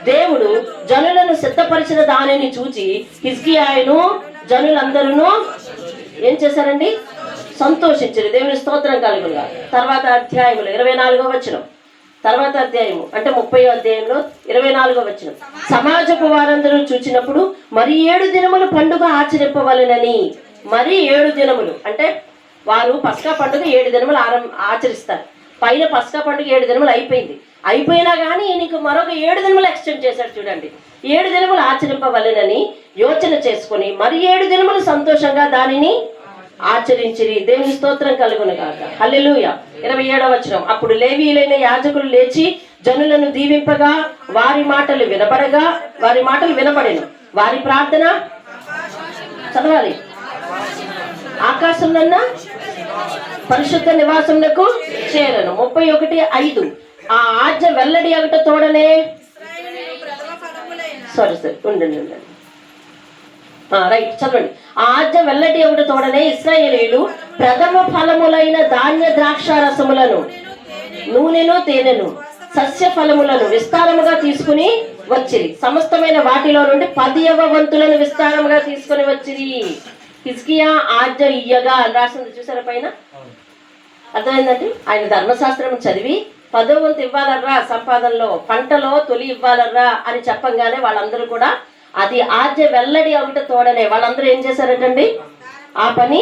దేవుడు జనులను సిద్ధపరిచిన దానిని చూచి హిజ్కియాను జనులందరూ ఏం చేశారండి? సంతోషించారు. దేవుని స్తోత్రం కలుగునుగాక. తర్వాత అధ్యాయములు 24వ వచనం. తర్వాత అధ్యాయము అంటే 30వ అధ్యాయంలో 24వ వచనం. సమాజపు వారందరూ చూచినప్పుడు మరి 7 దినములు పండుగ ఆచరింపవలెనని. మరి 7 దినములు అంటే వారు పస్కా పండుగ 7 దినములు ఆచరిస్తారు. పైన పస్కా పండుగ 7 దినములు అయిపోయింది. అయిపోయినా కానీ నీకు మరొక 7 దినములు ఎక్స్టెండ్ చేశాడు చూడండి. 7 దినములు ఆచరింపవలెనని యోచన చేసుకుని మరి 7 దినములు సంతోషంగా దానిని ఆచరించిరి. దేవుని స్తోత్రం కలుగునుగాక. హల్లెలూయా. 27వ వచనం. అప్పుడు లేవీయులైన యాజకులు లేచి జనులను దీవింపగా వారి మాటలు వినబడెను. వారి ప్రార్థన చదవాలి. ఆకాశంలో పరిశుద్ధ నివాసమునకు చేరను. 31:5. ఆ ఆజ్ఞ వెల్లడి అగుట తోడనే ఉండండి. రైట్, చదవండి. ఆ ఆజ్ఞ వెల్లడి ఒకటి తోడనే ఇశ్రాయేలీయులు ప్రథమ ఫలములైన ధాన్య ద్రాక్ష రసములను, నూనెను, తేనెను, సస్య ఫలములను విస్తారముగా తీసుకుని వచ్చిరి. సమస్తమైన వాటిలో నుండి 10వ వంతులను విస్తారముగా తీసుకుని వచ్చిరి. హిజ్కియా ఆజ్ఞ ఇయ్యగా అని రాసింది చూసారా పైన? అర్థమైందండి? ఆయన ధర్మశాస్త్రం చదివి 10వ వంతు ఇవ్వాలర్రా, సంపాదనలో పంటలో తొలి ఇవ్వాలర్రా అని చెప్పంగానే వాళ్ళందరూ కూడా అది ఆజ్ఞ వెల్లడి ఒకటి తోడనే వాళ్ళందరూ ఏం చేశారటండి? ఆ పని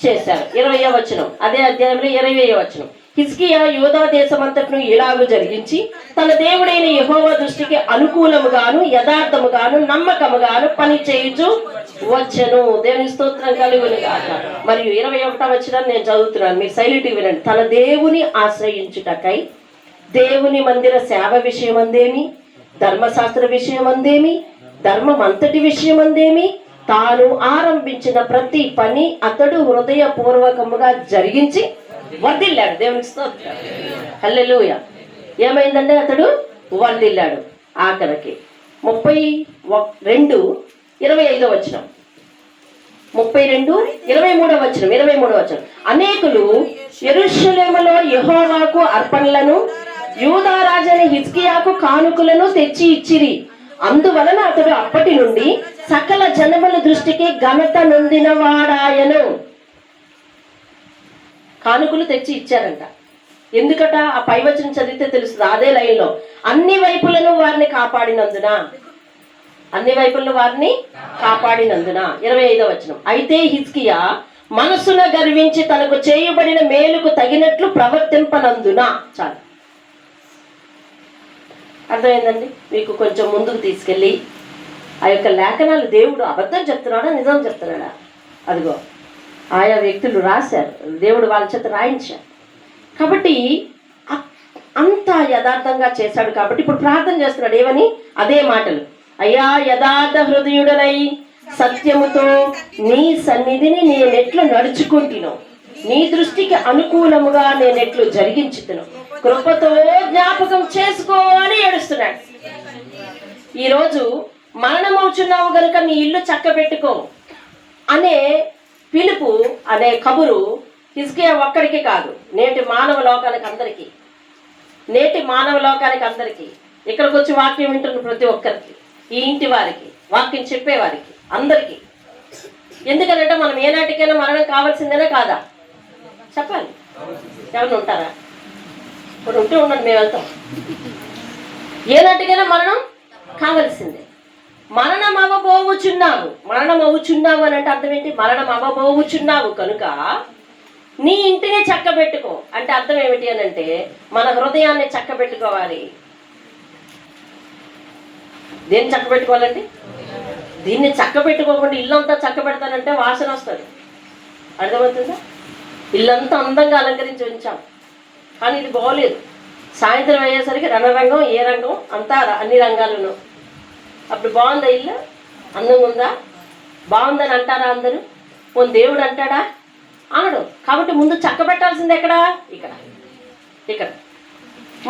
చేశారు. 20వ వచనం, అదే అధ్యాయంలో 20వ వచనం. హిజ్కియా యూదా దేశమంతటను ఇలాగు జరిగించి తన దేవుడైన యెహోవా దృష్టికి అనుకూలముగాను యథార్థముగాను నమ్మకముగాను పని చేయుచు వచ్చెను. దేవుని స్తోత్రం కలుగును గాక. మరియు 21వ వచనం నేను చదువుతున్నాను, మీరు సైలెంట్ వినండి. తన దేవుని ఆశ్రయించుటకై దేవుని మందిర సేవ విషయమందేమి, ధర్మశాస్త్ర విషయమందేమి, ధర్మం అంతటి విషయమందేమి, తాను ఆరంభించిన ప్రతి పని అతడు హృదయపూర్వకముగా జరిగించి వర్ధిల్లాడు. దేవునికి స్తోత్రం, హల్లెలూయా. ఏమైందంటే అతడు వర్ధిల్లాడు. ఆఖరికి 32:25 వచనం, 32:23 వచనం, 23 వచనం. అనేకులు యెరూషలేములో యెహోవాకు అర్పణలను యూదా రాజైన హిజ్కియాకు కానుకలను తెచ్చి ఇచ్చిరి. అందువలన అతడు అప్పటి నుండి సకల జనముల దృష్టికి ఘనత నొందినవాడాయను. కానుకలు తెచ్చి ఇచ్చారంట. ఎందుకట? ఆ పై వచనం చదివితే తెలుస్తుంది. అదే లైన్లో అన్ని వైపులను వారిని కాపాడినందున, అన్ని వైపులను వారిని కాపాడినందున. 25వ వచనం. అయితే హిజ్కియా మనసున గర్వించి తనకు చేయబడిన మేలుకు తగినట్లు ప్రవర్తింపనందున. చాలు, అర్థమైందండి? మీకు కొంచెం ముందుకు తీసుకెళ్ళి ఆ యొక్క లేఖనాలు దేవుడు అబద్ధం చెప్తున్నాడా నిజం చెప్తున్నాడా? అదిగో ఆయా వ్యక్తులు రాశారు, దేవుడు వాళ్ళ చేత రాయించారు. కాబట్టి అంత యథార్థంగా చేశాడు. కాబట్టి ఇప్పుడు ప్రార్థన చేస్తున్నాడు. ఏమని? అదే మాటలు, అయ్యా యథార్థ హృదయుడనై సత్యముతో నీ సన్నిధిని నేనెట్లు నడుచుకుంటును, నీ దృష్టికి అనుకూలముగా నేనెట్లు జరిగించుతును, కృపతో జ్ఞాపకం చేసుకో అని ఏడుస్తున్నాడు. ఈరోజు మరణమవుచున్నావు గనుక నీ ఇల్లు చక్కబెట్టుకో అనే పిలుపు, అనే కబురు హిజ్కియా ఒక్కడికి కాదు, నేటి మానవ లోకానికి అందరికీ, నేటి మానవ లోకానికి అందరికీ, ఇక్కడికి వచ్చి వాక్యం వింటున్న ప్రతి ఒక్కరికి, ఈ ఇంటి వారికి, వాక్యం చెప్పేవారికి, అందరికీ. ఎందుకంటే మనం ఏనాటికైనా మరణం కావాల్సిందేనా కాదా? చెప్పాలి. ఎవరు ఉంటారా? ఇప్పుడు ఉంటే ఉండండి, మేము వెళ్తాం. ఏనాటికైనా మరణం కావలసిందే. మరణం అవ్వబోవుచున్నావు, మరణం అవుచున్నావు అని అంటే అర్థం ఏంటి? మరణం అవ్వబోవుచున్నావు కనుక నీ ఇంటిని చక్కబెట్టుకో అంటే అర్థం ఏమిటి అని అంటే మన హృదయాన్ని చక్కబెట్టుకోవాలి. దేన్ని చక్కబెట్టుకోవాలండి? దీన్ని చక్కబెట్టుకోకుండా ఇల్లంతా చక్కబెడతానంటే వాసన వస్తుంది. అర్థమవుతుందా? ఇల్లంతా అందంగా అలంకరించి ఉంచాం, కానీ ఇది బాగోలేదు. సాయంత్రం అయ్యేసరికి రణరంగం, ఏ రంగం అంతా అన్ని రంగాలను. అప్పుడు బాగుందా ఇల్లు? అందంగా ఉందా? బాగుందని అంటారా అందరూ? పోనీ దేవుడు అంటాడా? అనడు. కాబట్టి ముందు చక్కబెట్టాల్సింది ఎక్కడా? ఇక్కడ. ఇక్కడ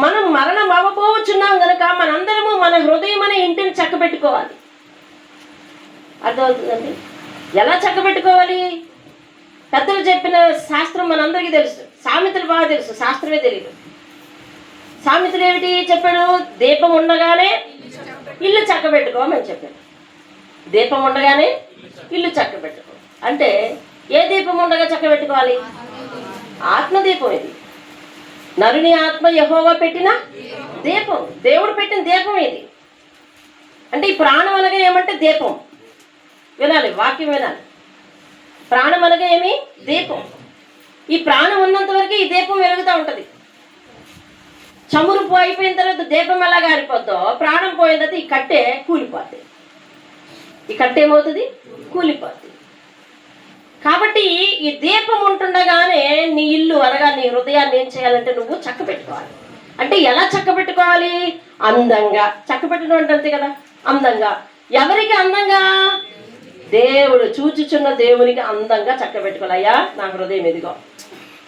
మనం మరణం అవ్వబోచున్నాం కనుక మనందరము మన హృదయం అనే ఇంటిని చక్కబెట్టుకోవాలి. అర్థమవుతుందండి? ఎలా చక్కబెట్టుకోవాలి? పెద్దలు చెప్పిన శాస్త్రం మనందరికీ తెలుసు, సామెతలు బాగా తెలుసు, శాస్త్రమే తెలియదు. సామెతలు ఏమిటి చెప్పాడు? దీపం ఉండగానే ఇల్లు చక్కబెట్టుకోమని చెప్పాడు. దీపం ఉండగానే ఇల్లు చక్కబెట్టుకో అంటే ఏ దీపం ఉండగా చక్కబెట్టుకోవాలి? ఆత్మదీపం. ఇది నరుని ఆత్మ యెహోవా పెట్టిన దీపం, దేవుడు పెట్టిన దీపం ఇది. అంటే ఈ ప్రాణం అనగా ఏమంటే దీపం. వినాలి, వాక్యం వినాలి. ప్రాణం అనగా ఏమి? దీపం. ఈ ప్రాణం ఉన్నంత వరకు ఈ దీపం వెలుగుతూ ఉంటుంది. చమురు అయిపోయిన తర్వాత దీపం ఎలా గారిపోద్దో, ప్రాణం పోయిన తర్వాత ఈ కట్టె కూలిపోద్ది. ఈ కట్టె ఏమవుతుంది? కూలిపోద్ది. కాబట్టి ఈ దీపం ఉంటుండగానే నీ ఇల్లు అనగా నీ హృదయాన్ని ఏం చేయాలంటే నువ్వు చక్కబెట్టుకోవాలి. అంటే ఎలా చక్కబెట్టుకోవాలి? అందంగా చక్కబెట్టడం అంటే అంతే కదా, అందంగా. ఎవరికి అందంగా? దేవుడు చూచుచున్న దేవునికి అందంగా చక్కబెట్టుకోవాలి. అయ్యా నా హృదయం ఎదిగో,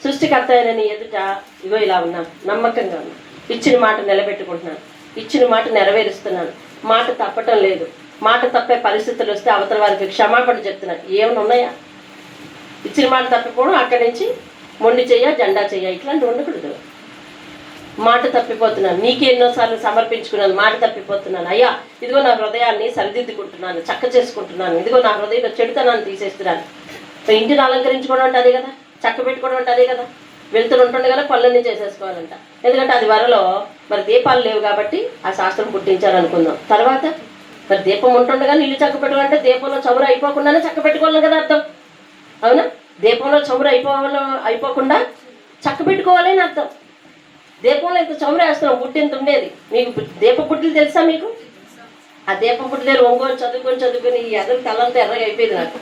సృష్టికర్త అయిన నీ ఎదుట ఇగో ఇలా ఉన్నాను, నమ్మకంగా ఉన్నాను, ఇచ్చిన మాట నిలబెట్టుకుంటున్నాను, ఇచ్చిన మాట నెరవేరుస్తున్నాను, మాట తప్పటం లేదు, మాట తప్పే పరిస్థితులు వస్తే అవతల వారికి క్షమాపణ చెప్తున్నారు. ఏమైనా ఉన్నాయా? ఇచ్చిన మాట తప్పిపోవడం, అక్కడి నుంచి మొండి చెయ్య జెండా చెయ్య ఇట్లాంటివి ఉండకూడదు. మాట తప్పిపోతున్నాను, నీకు ఎన్నోసార్లు సమర్పించుకున్నాను, మాట తప్పిపోతున్నాను అయ్యా, ఇదిగో నా హృదయాన్ని సరిదిద్దుకుంటున్నాను, చక్క చేసుకుంటున్నాను, ఇదిగో నా హృదయంలో చెడుతనాన్ని తీసేస్తున్నాను. ఇంటిని అలంకరించుకోవడం అంటే అదే కదా, చక్క పెట్టుకోవడం అంటే అదే కదా. వెళ్తులు ఉంటుండే కదా పళ్ళన్నీ చేసేసుకోవాలంట. ఎందుకంటే అది వరలో మరి దీపాలు లేవు కాబట్టి ఆ శాస్త్రం పుట్టించారనుకుందాం. తర్వాత మరి దీపం ఉంటుండగా ఇల్లు చక్క పెట్టుకోవాలంటే దీపంలో చమురు అయిపోకుండానే చక్క పెట్టుకోవాలి కదా అర్థం. అవునా? దీపంలో చమురు అయిపోకుండా చక్క పెట్టుకోవాలి అని అర్థం. దీపంలో ఇంత చమురు వేస్తున్నాం, బుట్టి ఇంత ఉండేది. మీకు దీప బుట్టలు తెలుసా మీకు? ఆ దీప బుట్టలు చదువుకొని ఈ ఎదురు తలంతా ఎర్రగా అయిపోయింది నాకు.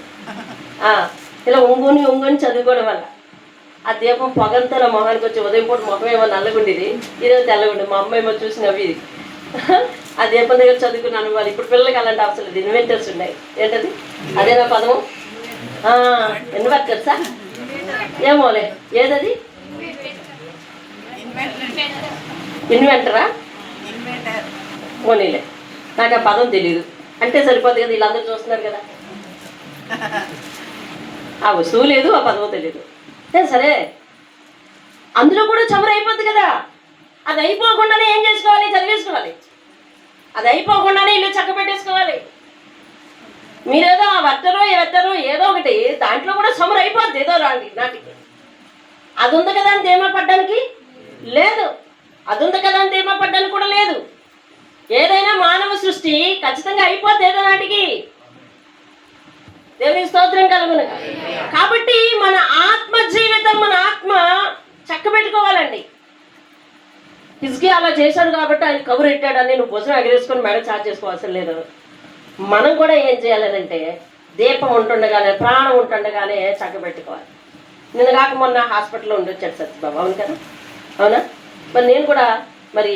ఇలా ఒంగోని చదువుకోవడం వల్ల ఆ దీపం పొగంతా నా మొహానికి వచ్చి ఉదయం పూట ముఖం ఏమో నల్లగుండేది, ఇదేమో తెల్లగుండేది. మా అమ్మ ఏమో చూసి నవ్వేది. ఆ దీపం దగ్గర చదువుకున్న అనుభవాలు. ఇప్పుడు పిల్లలకి అలాంటి అవసరం లేదు, ఇన్వెంటర్స్ ఉన్నాయి. ఏంటది? అదేనా పదము? ఇన్వర్టర్సా? ఏమోలే, ఏదది? ఇన్వెంటరా? పోనీలే, నాకు ఆ పదం తెలియదు. అంటే సరిపోదు కదా, వీళ్ళందరూ చూస్తున్నారు కదా. ఆ వస్తువు లేదు, ఆ పదం తెలియదు. సరే, అందులో కూడా చమురు అయిపోద్ది కదా. అది అయిపోకుండానే ఏం చేసుకోవాలి? చదివేసుకోవాలి. అది అయిపోకుండానే ఇల్లు చక్క పెట్టేసుకోవాలి. మీరేదో ఆ వెట్టరు ఏదో ఒకటి, దాంట్లో కూడా చమురు అయిపోద్ది ఏదో నాటికి. అది ఉంది కదా అని ధీమా పడ్డానికి లేదు, అది ఉంది కదా అని ధీమా పడ్డానికి కూడా లేదు. ఏదైనా మానవ సృష్టి ఖచ్చితంగా అయిపోద్ది ఏదో నాటికి. దేవునికి స్తోత్రం కలుగును. కాబట్టి మన ఆత్మ జీవితం, మన ఆత్మ చక్క పెట్టుకోవాలండి. హిజ్కియా అలా చేశాడు కాబట్టి ఆయన కబురు పెట్టాడని నువ్వు భుజం ఎగరేసుకొని మెడ చార్జ్ చేసుకోవాల్సిన లేదు. మనం కూడా ఏం చేయాలంటే దీపం ఉంటుండగానే, ప్రాణం ఉంటుండగానే చక్క పెట్టుకోవాలి. నిన్న కాక మొన్న హాస్పిటల్లో ఉండొచ్చాడు సత్యబాబు, అవును కదా? అవునా? మరి నేను కూడా మరి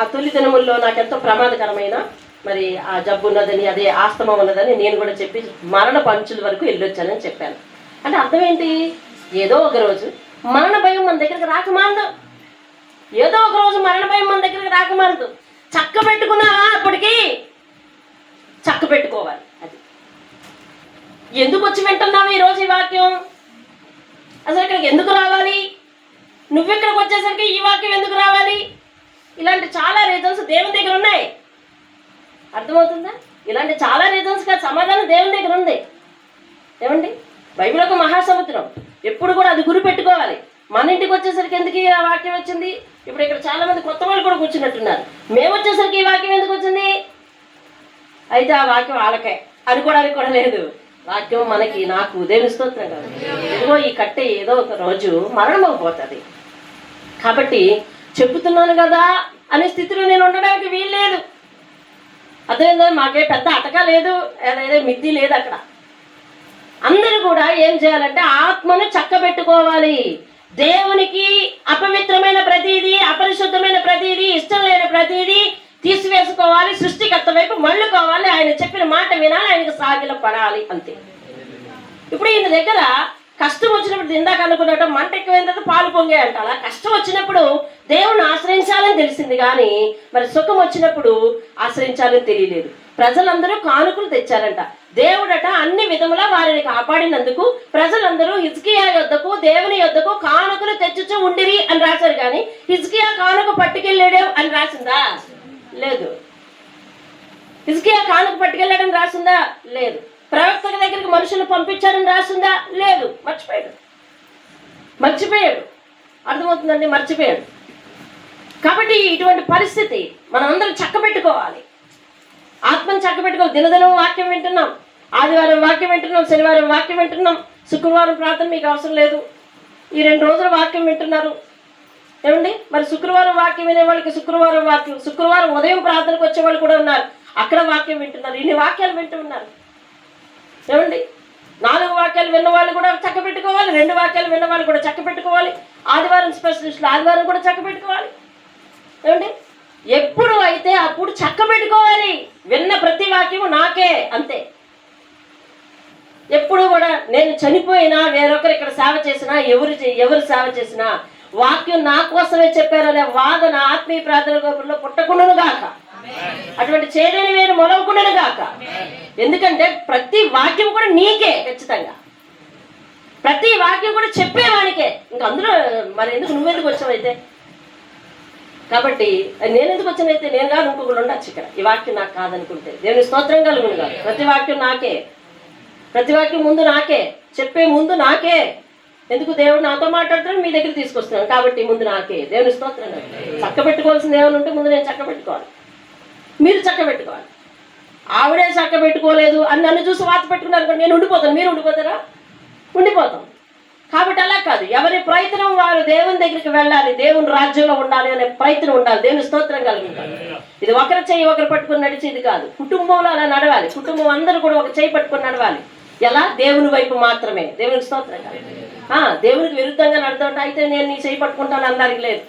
ఆ తొలి దినముల్లో నాకెంతో ప్రమాదకరమైన మరి ఆ జబ్బు ఉన్నదని, అదే ఆస్తమా ఉన్నదని నేను కూడా చెప్పి మరణ పంచుల వరకు వెళ్ళొచ్చానని చెప్పాను. అంటే అర్థం ఏంటి? ఏదో ఒక రోజు మరణ భయం మన దగ్గరికి రాకమానదు. ఏదో ఒక రోజు మరణ భయం మన దగ్గరికి రాకమానదు. చక్క పెట్టుకున్నావా? అప్పటికి చక్క పెట్టుకోవాలి. అది ఎందుకు వచ్చి వింటున్నావు ఈరోజు ఈ వాక్యం? అసలు ఇక్కడికి ఎందుకు రావాలి? నువ్వెక్కడికి వచ్చేసరికి ఈ వాక్యం ఎందుకు రావాలి? ఇలాంటి చాలా రీజన్స్ దేవుని దగ్గర ఉన్నాయి. అర్థమవుతుందా? ఇలాంటి చాలా రీజన్స్ కాదు, సమాధానం దేవుని దగ్గర ఉంది. ఏమండి, బైబిల్ ఒక మహాసముద్రం, ఎప్పుడు కూడా అది గురి పెట్టుకోవాలి. మన ఇంటికి వచ్చేసరికి ఎందుకు ఈ వాక్యం వచ్చింది? ఇప్పుడు ఇక్కడ చాలా మంది కొత్త వాళ్ళు కూడా కూర్చున్నట్టున్నారు. మేము వచ్చేసరికి ఈ వాక్యం ఎందుకు వచ్చింది? అయితే ఆ వాక్యం వాళ్ళకే అనుకోవడానికి కూడా లేదు. వాక్యం మనకి, నాకు దేవుని స్తోత్రం కాదు. ఏదో ఈ కట్టె ఏదో ఒక రోజు మరణం అయిపోతుంది. కాబట్టి చెబుతున్నాను కదా అనే స్థితిలో నేను ఉండడానికి వీల్లేదు. అదేంటో మాకే పెద్ద అటక లేదు, ఏదో మిద్ది లేదు. అక్కడ అందరూ కూడా ఏం చేయాలంటే ఆత్మను చక్కబెట్టుకోవాలి. దేవునికి అపవిత్రమైన ప్రతిదీ, అపరిశుద్ధమైన ప్రతిదీ, ఇష్టం లేని ప్రతిదీ తీసివేసుకోవాలి. సృష్టికర్త వైపు మళ్ళుకోవాలి. ఆయన చెప్పిన మాట వినాలి, ఆయనకు సాగిల పడాలి, అంతే. ఇప్పుడు ఈయన దగ్గర కష్టం వచ్చినప్పుడు, ఇందాక అనుకున్నట్టు మంట ఎక్కువైన తర్వాత పాలు పొంగే అంట. అలా కష్టం వచ్చినప్పుడు దేవుని ఆశ్రయించాలని తెలిసింది, కానీ మరి సుఖం వచ్చినప్పుడు ఆశ్రయించాలని తెలియలేదు. ప్రజలందరూ కానుకలు తెచ్చారంట. దేవుడట అన్ని విధములా వారిని కాపాడినందుకు ప్రజలందరూ హిజ్కియా యొద్దకు, దేవుని యొద్దకు కానుకలు తెచ్చుచూ ఉండిరి అని రాశారు. కానీ హిజ్కియా కానుక పట్టుకెళ్ళాడు అని రాసిందా? లేదు. హిజ్కియా కానుక పట్టుకెళ్ళాడని రాసిందా? లేదు. ప్రవక్తల దగ్గరికి మనుషులు పంపించారని రాసిందా? లేదు. మర్చిపోయాడు. అర్థమవుతుందండి? మర్చిపోయాడు. కాబట్టి ఇటువంటి పరిస్థితి మనం అందరం చక్కబెట్టుకోవాలి. ఆత్మను చక్కబెట్టుకోవాలి. దినదినం వాక్యం వింటున్నాం, ఆదివారం వాక్యం వింటున్నాం, శనివారం వాక్యం వింటున్నాం, శుక్రవారం ప్రార్థన మీకు అవసరం లేదు. ఈ 2 రోజులు వాక్యం వింటున్నారు. ఏమండి, మరి శుక్రవారం వాక్యం వినే వాళ్ళకి శుక్రవారం వాక్యం, శుక్రవారం ఉదయం ప్రార్థనకు వచ్చే వాళ్ళు కూడా ఉన్నారు, అక్కడ వాక్యం వింటున్నారు. ఇన్ని వాక్యాలు వింటూ ఉన్నారు. ఏమండి, 4 వాక్యాలు విన్న వాళ్ళు కూడా చక్క పెట్టుకోవాలి, 2 వాక్యాలు విన్న వాళ్ళు కూడా చక్క పెట్టుకోవాలి, ఆదివారం స్పెషలిస్టులు ఆదివారం కూడా చక్క పెట్టుకోవాలి. ఏమండి, ఎప్పుడు అయితే అప్పుడు చక్క పెట్టుకోవాలి. విన్న ప్రతి వాక్యము నాకే, అంతే. ఎప్పుడు కూడా నేను చనిపోయినా, వేరొకరు ఇక్కడ సేవ చేసినా, ఎవరు సేవ చేసినా వాక్యం నా కోసమే చెప్పారనే వాదన ఆత్మీయ ప్రార్థన గోపురంలో పుట్టకుండాను గాక. అటు అటువంటి చేదైన వేరు మొలవకుండాను గాక. ఎందుకంటే ప్రతి వాక్యం కూడా నీకే, ఖచ్చితంగా ప్రతి వాక్యం కూడా చెప్పేవానికే. ఇంకా అందులో మరి ఎందుకు నువ్వెందుకు వచ్చావైతే? కాబట్టి నేను ఎందుకు వచ్చానైతే నేను కాదు, ఇంకొకరు ఉండొచ్చు ఇక్కడ. ఈ వాక్యం నాకు కాదనుకుంటే దేవుని స్తోత్రం కలుగును కాదు. ప్రతి వాక్యం నాకే, ప్రతి వాక్యం ముందు నాకే, చెప్పే ముందు నాకే. ఎందుకు? దేవుడు నాతో మాట్లాడుతున్నాడు, మీ దగ్గర తీసుకొస్తున్నాను కాబట్టి ముందు నాకే. దేవుని స్తోత్రం. చక్క పెట్టుకోవాల్సింది ఏమైనా ఉంటే ముందు నేను చక్క పెట్టుకోవాలి, మీరు చక్క పెట్టుకోవాలి. ఆవిడే చక్క పెట్టుకోలేదు అని నన్ను చూసి వాత పెట్టుకున్నారు, నేను ఉండిపోతాను, మీరు ఉండిపోతారా? ఉండిపోతాం. కాబట్టి అలా కాదు, ఎవరి ప్రయత్నం వారు దేవుని దగ్గరికి వెళ్ళాలి, దేవుని రాజ్యంలో ఉండాలి అనే ప్రయత్నం ఉండాలి. దేవుని స్తోత్రం కలుగుతారు. ఇది ఒకరి చేయి ఒకరు పట్టుకుని నడిచేది కాదు, కుటుంబంలో అలా నడవాలి. కుటుంబం అందరూ కూడా ఒక చేయి పట్టుకుని నడవాలి. ఎలా? దేవుని వైపు మాత్రమే. దేవునికి స్తోత్రం కలుగుతారు. దేవునికి విరుద్ధంగా నడుతుంటే అయితే నేను నీ చేయి పట్టుకుంటాను అందరికి లేదు.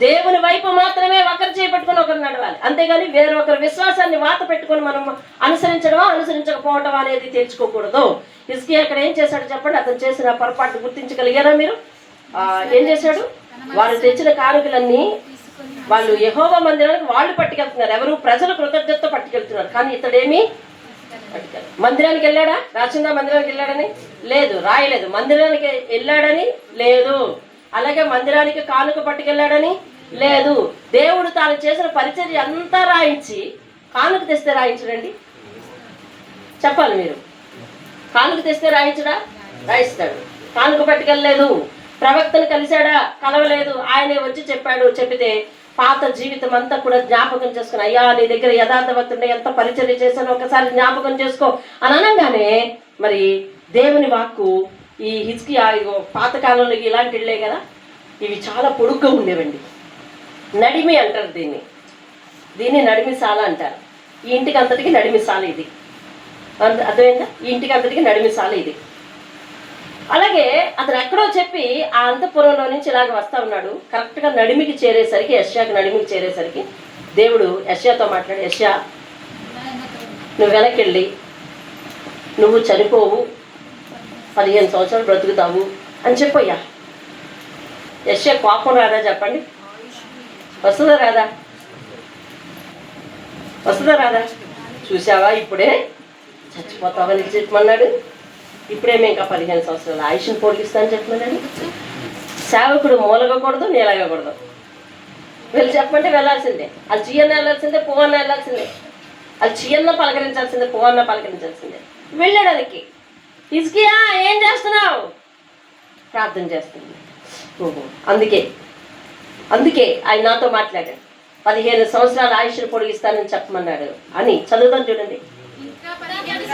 దేవుని వైపు మాత్రమే ఒకరు చేపట్టుకుని ఒకరు నడవాలి. అంతేగాని వేరొకరి విశ్వాసాన్ని వాత పెట్టుకొని మనం అనుసరించడమా అనుసరించకపోవటం అనేది తెచ్చుకోకూడదు. హిజ్కియా అక్కడ ఏం చేశాడు చెప్పండి? అతను చేసిన పొరపాటు గుర్తించగలిగారా మీరు? ఏం చేశాడు? వారు తెచ్చిన కానుకలన్నీ వాళ్ళు యెహోవా మందిరానికి వాళ్ళు పట్టుకెళ్తున్నారు. ఎవరు? ప్రజలు కృతజ్ఞతతో పట్టుకెళ్తున్నారు. కానీ ఇతడేమి పట్టుకెళ్ళి మందిరానికి వెళ్ళాడా? రాసిందా మందిరానికి వెళ్ళాడని? లేదు, రాయలేదు. మందిరానికి వెళ్ళాడని లేదు. అలాగే మందిరానికి కానుక పట్టుకెళ్ళాడని లేదు. దేవుడు తాను చేసిన పరిచర్య అంతా రాయించి కానుక తెస్తే రాయించడండి? చెప్పాలి మీరు. కానుక తెస్తే రాయించడా? రాయిస్తాడు. కానుక పట్టుకెళ్ళలేదు. ప్రవక్తను కలిశాడా? కలవలేదు. ఆయనే వచ్చి చెప్పాడు. చెప్పితే పాత జీవితం అంతా కూడా జ్ఞాపకం చేసుకుని, అయ్యా నీ దగ్గర యథార్థవంతుండే ఎంత పరిచర్య చేశానో ఒకసారి జ్ఞాపకం చేసుకో అని అనగానే మరి దేవుని వాక్కు ఈ హిజ్కియా పాతకాలంలో ఇలాంటి ఇళ్ళే కదా, ఇవి చాలా పొడుగ్గా ఉండేవండి. నడిమి అంటారు దీన్ని నడిమిసాల అంటారు. ఈ ఇంటికి అంతటికి నడిమిసాల ఇది. అర్థమైందా? ఈ ఇంటికి అంతటికి నడిమిసాల ఇది. అలాగే అతను ఎక్కడో చెప్పి ఆ అంతఃపురంలో నుంచి ఇలాగ వస్తా ఉన్నాడు. కరెక్ట్గా నడిమికి చేరేసరికి, యెషయాకి నడిమికి చేరేసరికి దేవుడు యెషయాతో మాట్లాడి, యెషయా నువ్వు వెనకెళ్ళి నువ్వు చనిపోవు, 15 సంవత్సరాలు బ్రతుకుతావు అని చెప్పయ్యా. యెషయా కోపం రాదా చెప్పండి? వస్తుందా రాదా? వస్తుందా రాదా? చూసావా, ఇప్పుడే చచ్చిపోతావని చెప్పమన్నాడు, ఇప్పుడేమో ఇంకా 15 సంవత్సరాలు ఆయుష్ని పొడిగిస్తానని చెప్పమన్నాడు. సేవకుడు మూలగకూడదు, నీలగకూడదు. వెళ్ళి చెప్పమంటే వెళ్ళాల్సిందే. అది చీయన్న వెళ్ళాల్సిందే, పువ్వన్న వెళ్ళాల్సిందే. అది చీయన్న పలకరించాల్సిందే, పువ్వన్న పలకరించాల్సిందే. వెళ్ళడానికి హిజ్కియా ఏం చేస్తున్నావు? ప్రార్థన చేస్తున్నాను. ఓహో, అందుకే ఆయన నాతో మాట్లాడాడు. 15 సంవత్సరాల ఆయుష్ను పొడిగిస్తానని చెప్పమన్నాడు అని. చదువుదాం చూడండి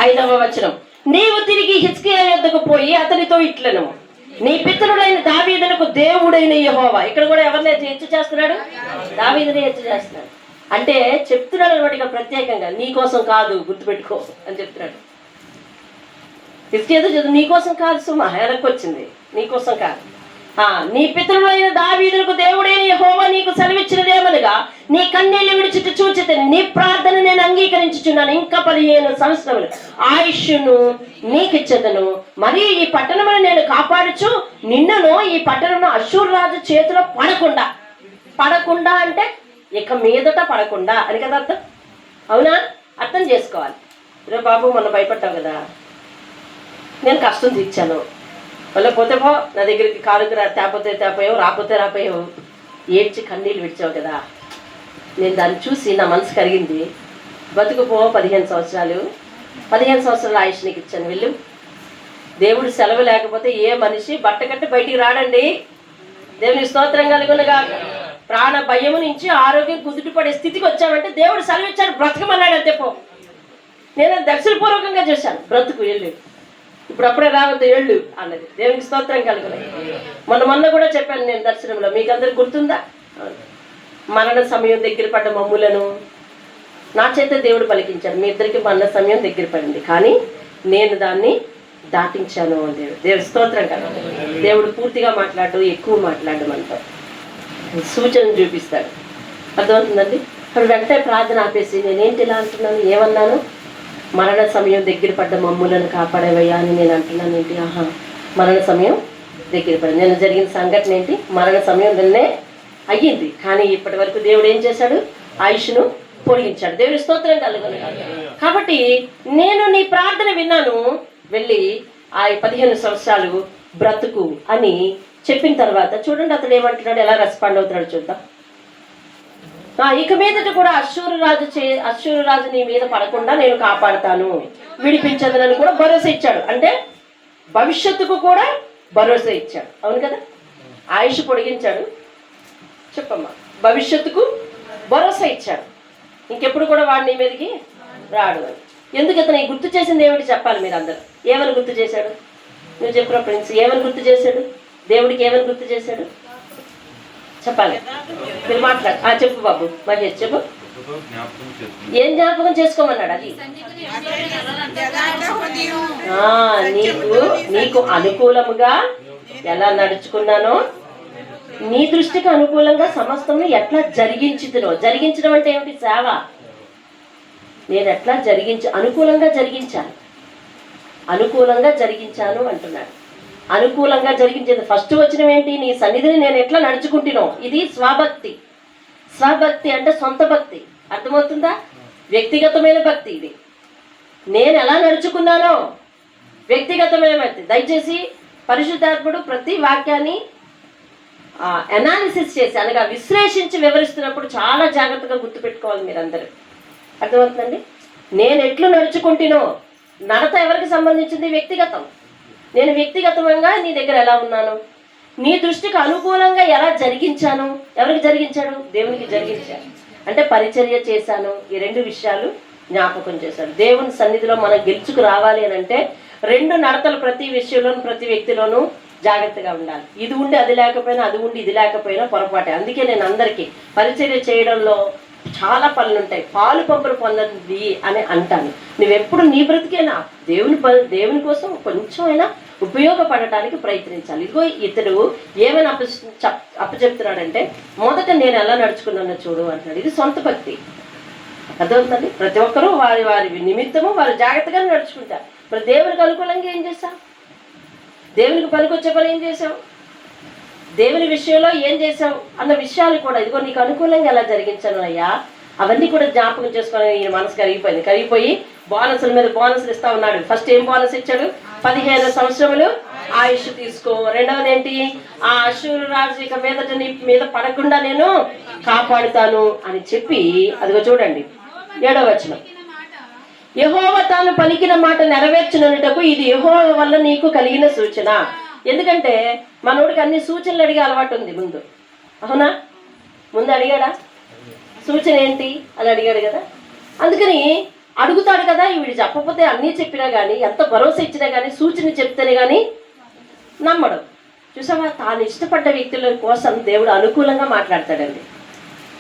5వ వచనం. నీవు తిరిగి హిజ్కియా యొద్దకు పోయి అతనితో ఇట్లను, నీ పితరుడైన దావీదునకు దేవుడైన యెహోవా. ఇక్కడ కూడా ఎవరిని హెచ్చు చేస్తున్నాడు? దావీదుని హెచ్చు చేస్తున్నాడు. అంటే చెప్తున్నాడు అనమాట. ఇక ప్రత్యేకంగా నీ కోసం కాదు, గుర్తుపెట్టుకో అని చెప్తున్నాడు. హిజ్కియా చదువు, నీ కోసం కాదు సుమా, వెనక్కి వచ్చింది, నీ కోసం కాదు. నీ పితరుడైన దావీదునకు దేవుడైన యెహోవా నీకు సెలవిచ్చినదేమనగా, నీ కన్నీళ్లు విడిచిట్టు చూచితిని, నీ ప్రార్థన నేను అంగీకరించుచున్నాను. ఇంకా 15 సంవత్సరములు ఆయుష్ను నీకిచ్చేదను. మరి ఈ పట్టణమును నేను కాపాడుచు నిన్నను ఈ పట్టణంలో అష్షూరు రాజు చేతిలో పడకుండా అంటే ఇక మీదట పడకుండా అని కదా అర్థం. అవునా? అర్థం చేసుకోవాలి. రే బాబు, మొన్న భయపడ్డావు కదా, నేను కష్టం తీర్చాను, మళ్ళీ పోతే పో, నా దగ్గరికి కారుకు తేపోతే తేపోయావు, రాకపోతే రాపోయావు, ఏడ్చి కన్నీళ్ళు విడిచావు కదా, నేను దాన్ని చూసి నా మనసు కరిగింది. బతుకుపో 15 సంవత్సరాలు, 15 సంవత్సరాల ఆయుష్ నీకు ఇచ్చాను, వెళ్ళు. దేవుడు సెలవు లేకపోతే ఏ మనిషి బట్ట కట్టి బయటికి రాడండి. దేవుని స్తోత్రం కలుగునగా. ప్రాణ భయము నుంచి ఆరోగ్యం కుదుటపడే స్థితికి వచ్చామంటే దేవుడు సెలవు ఇచ్చాడు, బ్రతకమన్నాడు అంతే. పో, నేను దర్శనపూర్వకంగా చూశాను. బ్రతుకు, వెళ్ళు, ఇప్పుడు అప్పుడే రావద్దు, ఏళ్ళు అన్నది. దేవునికి స్తోత్రం కలుగుతాయి. మొన్న కూడా చెప్పాను నేను దర్శనంలో, మీకు అందరికి గుర్తుందా? మరణ సమయం దగ్గర పడ్డ మమ్ములను నా చేత దేవుడు పలికించాడు. మీ ఇద్దరికి మరణ సమయం దగ్గర పడింది, కానీ నేను దాన్ని దాటించాను. దేవుడి స్తోత్రం కలుగుతాయి. దేవుడు పూర్తిగా మాట్లాడు, ఎక్కువ మాట్లాడడం అంటారు, సూచన చూపిస్తాడు. అర్థమవుతుందండి? అప్పుడు వెంటనే ప్రార్థన ఆపేసి నేనేంటి ఇలా అంటున్నాను, ఏమన్నాను? మరణ సమయం దగ్గర పడ్డ మమ్ములను కాపాడేవయ్యా అని నేను అంటున్నాను. ఏంటి? మరణ సమయం దగ్గర పడింది. నేను జరిగిన సంఘటన ఏంటి? మరణ సమయం నిన్నే అయ్యింది, కానీ ఇప్పటి వరకు దేవుడు ఏం చేశాడు? ఆయుష్ను పొడిగించాడు. దేవుని స్తోత్రం కలుగును. కాబట్టి నేను నీ ప్రార్థన విన్నాను, వెళ్ళి ఆ 15 సంవత్సరాలు బ్రతుకు అని చెప్పిన తర్వాత చూడండి అతడు ఏమంటున్నాడు, ఎలా రెస్పాండ్ అవుతున్నాడు చూద్దాం. ఇక మీదట కూడా అశ్షూరు రాజు నీ మీద పడకుండా నేను కాపాడుతాను, విడిపించదనని కూడా భరోసా ఇచ్చాడు. అంటే భవిష్యత్తుకు కూడా భరోసా ఇచ్చాడు. అవును కదా, ఆయుష్ పొడిగించాడు, చెప్పమ్మా, భవిష్యత్తుకు భరోసా ఇచ్చాడు. ఇంకెప్పుడు కూడా వాడు నీ మీదకి రాడు అని. ఎందుకు అతను గుర్తు చేసింది ఏమిటి చెప్పాలి మీరు అందరూ. ఏమని గుర్తు చేశాడు? నువ్వు చెప్పిన ప్రిన్స్ ఏమని గుర్తు చేశాడు? దేవుడికి ఏమని గుర్తు చేశాడు చెప్పాలి, మీరు మాట్లాడు. చెప్పు బాబు మహేష్, చెప్పు. ఏం జ్ఞాపకం చేసుకోమన్నాడు? అది నీకు అనుకూలముగా ఎలా నడుచుకున్నానో, నీ దృష్టికి అనుకూలంగా సమస్తము ఎట్లా జరిగించడం అంటే ఏమిటి? సేవ. నేను ఎట్లా అనుకూలంగా జరిగించాను అంటున్నాడు. అనుకూలంగా జరిగించేది ఫస్ట్ వచ్చిన ఏంటి? నీ సన్నిధిని నేను ఎట్లా నడుచుకుంటున్నాను. ఇది స్వభక్తి. స్వభక్తి అంటే సొంత భక్తి, అర్థమవుతుందా? వ్యక్తిగతమైన భక్తి. ఇది నేను ఎలా నడుచుకున్నానో వ్యక్తిగతమైన భక్తి. దయచేసి పరిశుద్ధాత్ముడు ప్రతి వాక్యాన్ని అనాలిసిస్ చేసి, అనగా విశ్లేషించి వివరిస్తున్నప్పుడు చాలా జాగ్రత్తగా గుర్తుపెట్టుకోవాలి మీరందరూ. అర్థమవుతుందండి? నేను ఎట్లు నడుచుకుంటునో, నడత ఎవరికి సంబంధించింది? వ్యక్తిగతం. నేను వ్యక్తిగతంగా నీ దగ్గర ఎలా ఉన్నాను, నీ దృష్టికి అనుకూలంగా ఎలా జరిగించాను. ఎవరికి జరిగించాడు? దేవునికి జరిగించాను. అంటే పరిచర్య చేశాను. ఈ 2 విషయాలు జ్ఞాపకం చేశాడు. దేవుని సన్నిధిలో మనం గెలుచుకు రావాలి అని అంటే 2 నడతలు ప్రతి విషయంలోనూ ప్రతి వ్యక్తిలోనూ జాగ్రత్తగా ఉండాలి. ఇది ఉండి అది లేకపోయినా, అది ఉండి ఇది లేకపోయినా పొరపాటే. అందుకే నేను అందరికీ పరిచర్య చేయడంలో చాలా పనులు ఉంటాయి, పాలు పంపులు పొందండి అని అంటాను. నువ్వెప్పుడు నీ బ్రతికేనా దేవుని కోసం కొంచెం అయినా ఉపయోగపడటానికి ప్రయత్నించాలి. ఇదిగో ఇతడు ఏమైనా అప్పచెప్తున్నాడంటే, మొదట నేను ఎలా నడుచుకున్నానో చూడు అంటున్నాడు. ఇది సొంత భక్తి. అర్థమవుతుంది? ప్రతి ఒక్కరూ వారి వారి నిమిత్తము వారు జాగ్రత్తగానే నడుచుకుంటారు. మరి దేవునికి అనుకూలంగా ఏం చేశావు? దేవునికి పనికొచ్చే పని ఏం చేసావు? దేవుని విషయంలో ఏం చేసావు అన్న విషయాలు కూడా, ఇదిగో నీకు అనుకూలంగా ఎలా జరిగించాను అయ్యా, అవన్నీ కూడా జ్ఞాపకం చేసుకొని ఈయన మనసు కరిగిపోయి బోనసుల మీద బోనసులు ఇస్తా ఉన్నాడు. ఫస్ట్ ఏం బోనస్ ఇచ్చాడు? 15 సంవత్సరములు ఆయుష్ తీసుకో. రెండవది ఏంటి? ఆ అశ్షూరు రాజు ఇక మీదట నీ మీద పడకుండా నేను కాపాడుతాను అని చెప్పి, అదిగో చూడండి 7వ వచనం, యెహోవా తాను పలికిన మాట నెరవేర్చుననుటకు ఇది యెహోవా వల్ల నీకు కలిగిన సూచన. ఎందుకంటే మనోడికి అన్ని సూచనలు అడిగే అలవాటు ఉంది ముందు. అవునా? ముందు అడిగాడా? సూచన ఏంటి అని అడిగాడు కదా. అందుకని అడుగుతాడు కదా. వీడు చెప్పకపోతే అన్నీ చెప్పినా కానీ, ఎంత భరోసా ఇచ్చినా కానీ, సూచన చెప్తేనే కానీ నమ్మడం. చూసావా? తాను ఇష్టపడ్డ వ్యక్తుల కోసం దేవుడు అనుకూలంగా మాట్లాడతాడండి.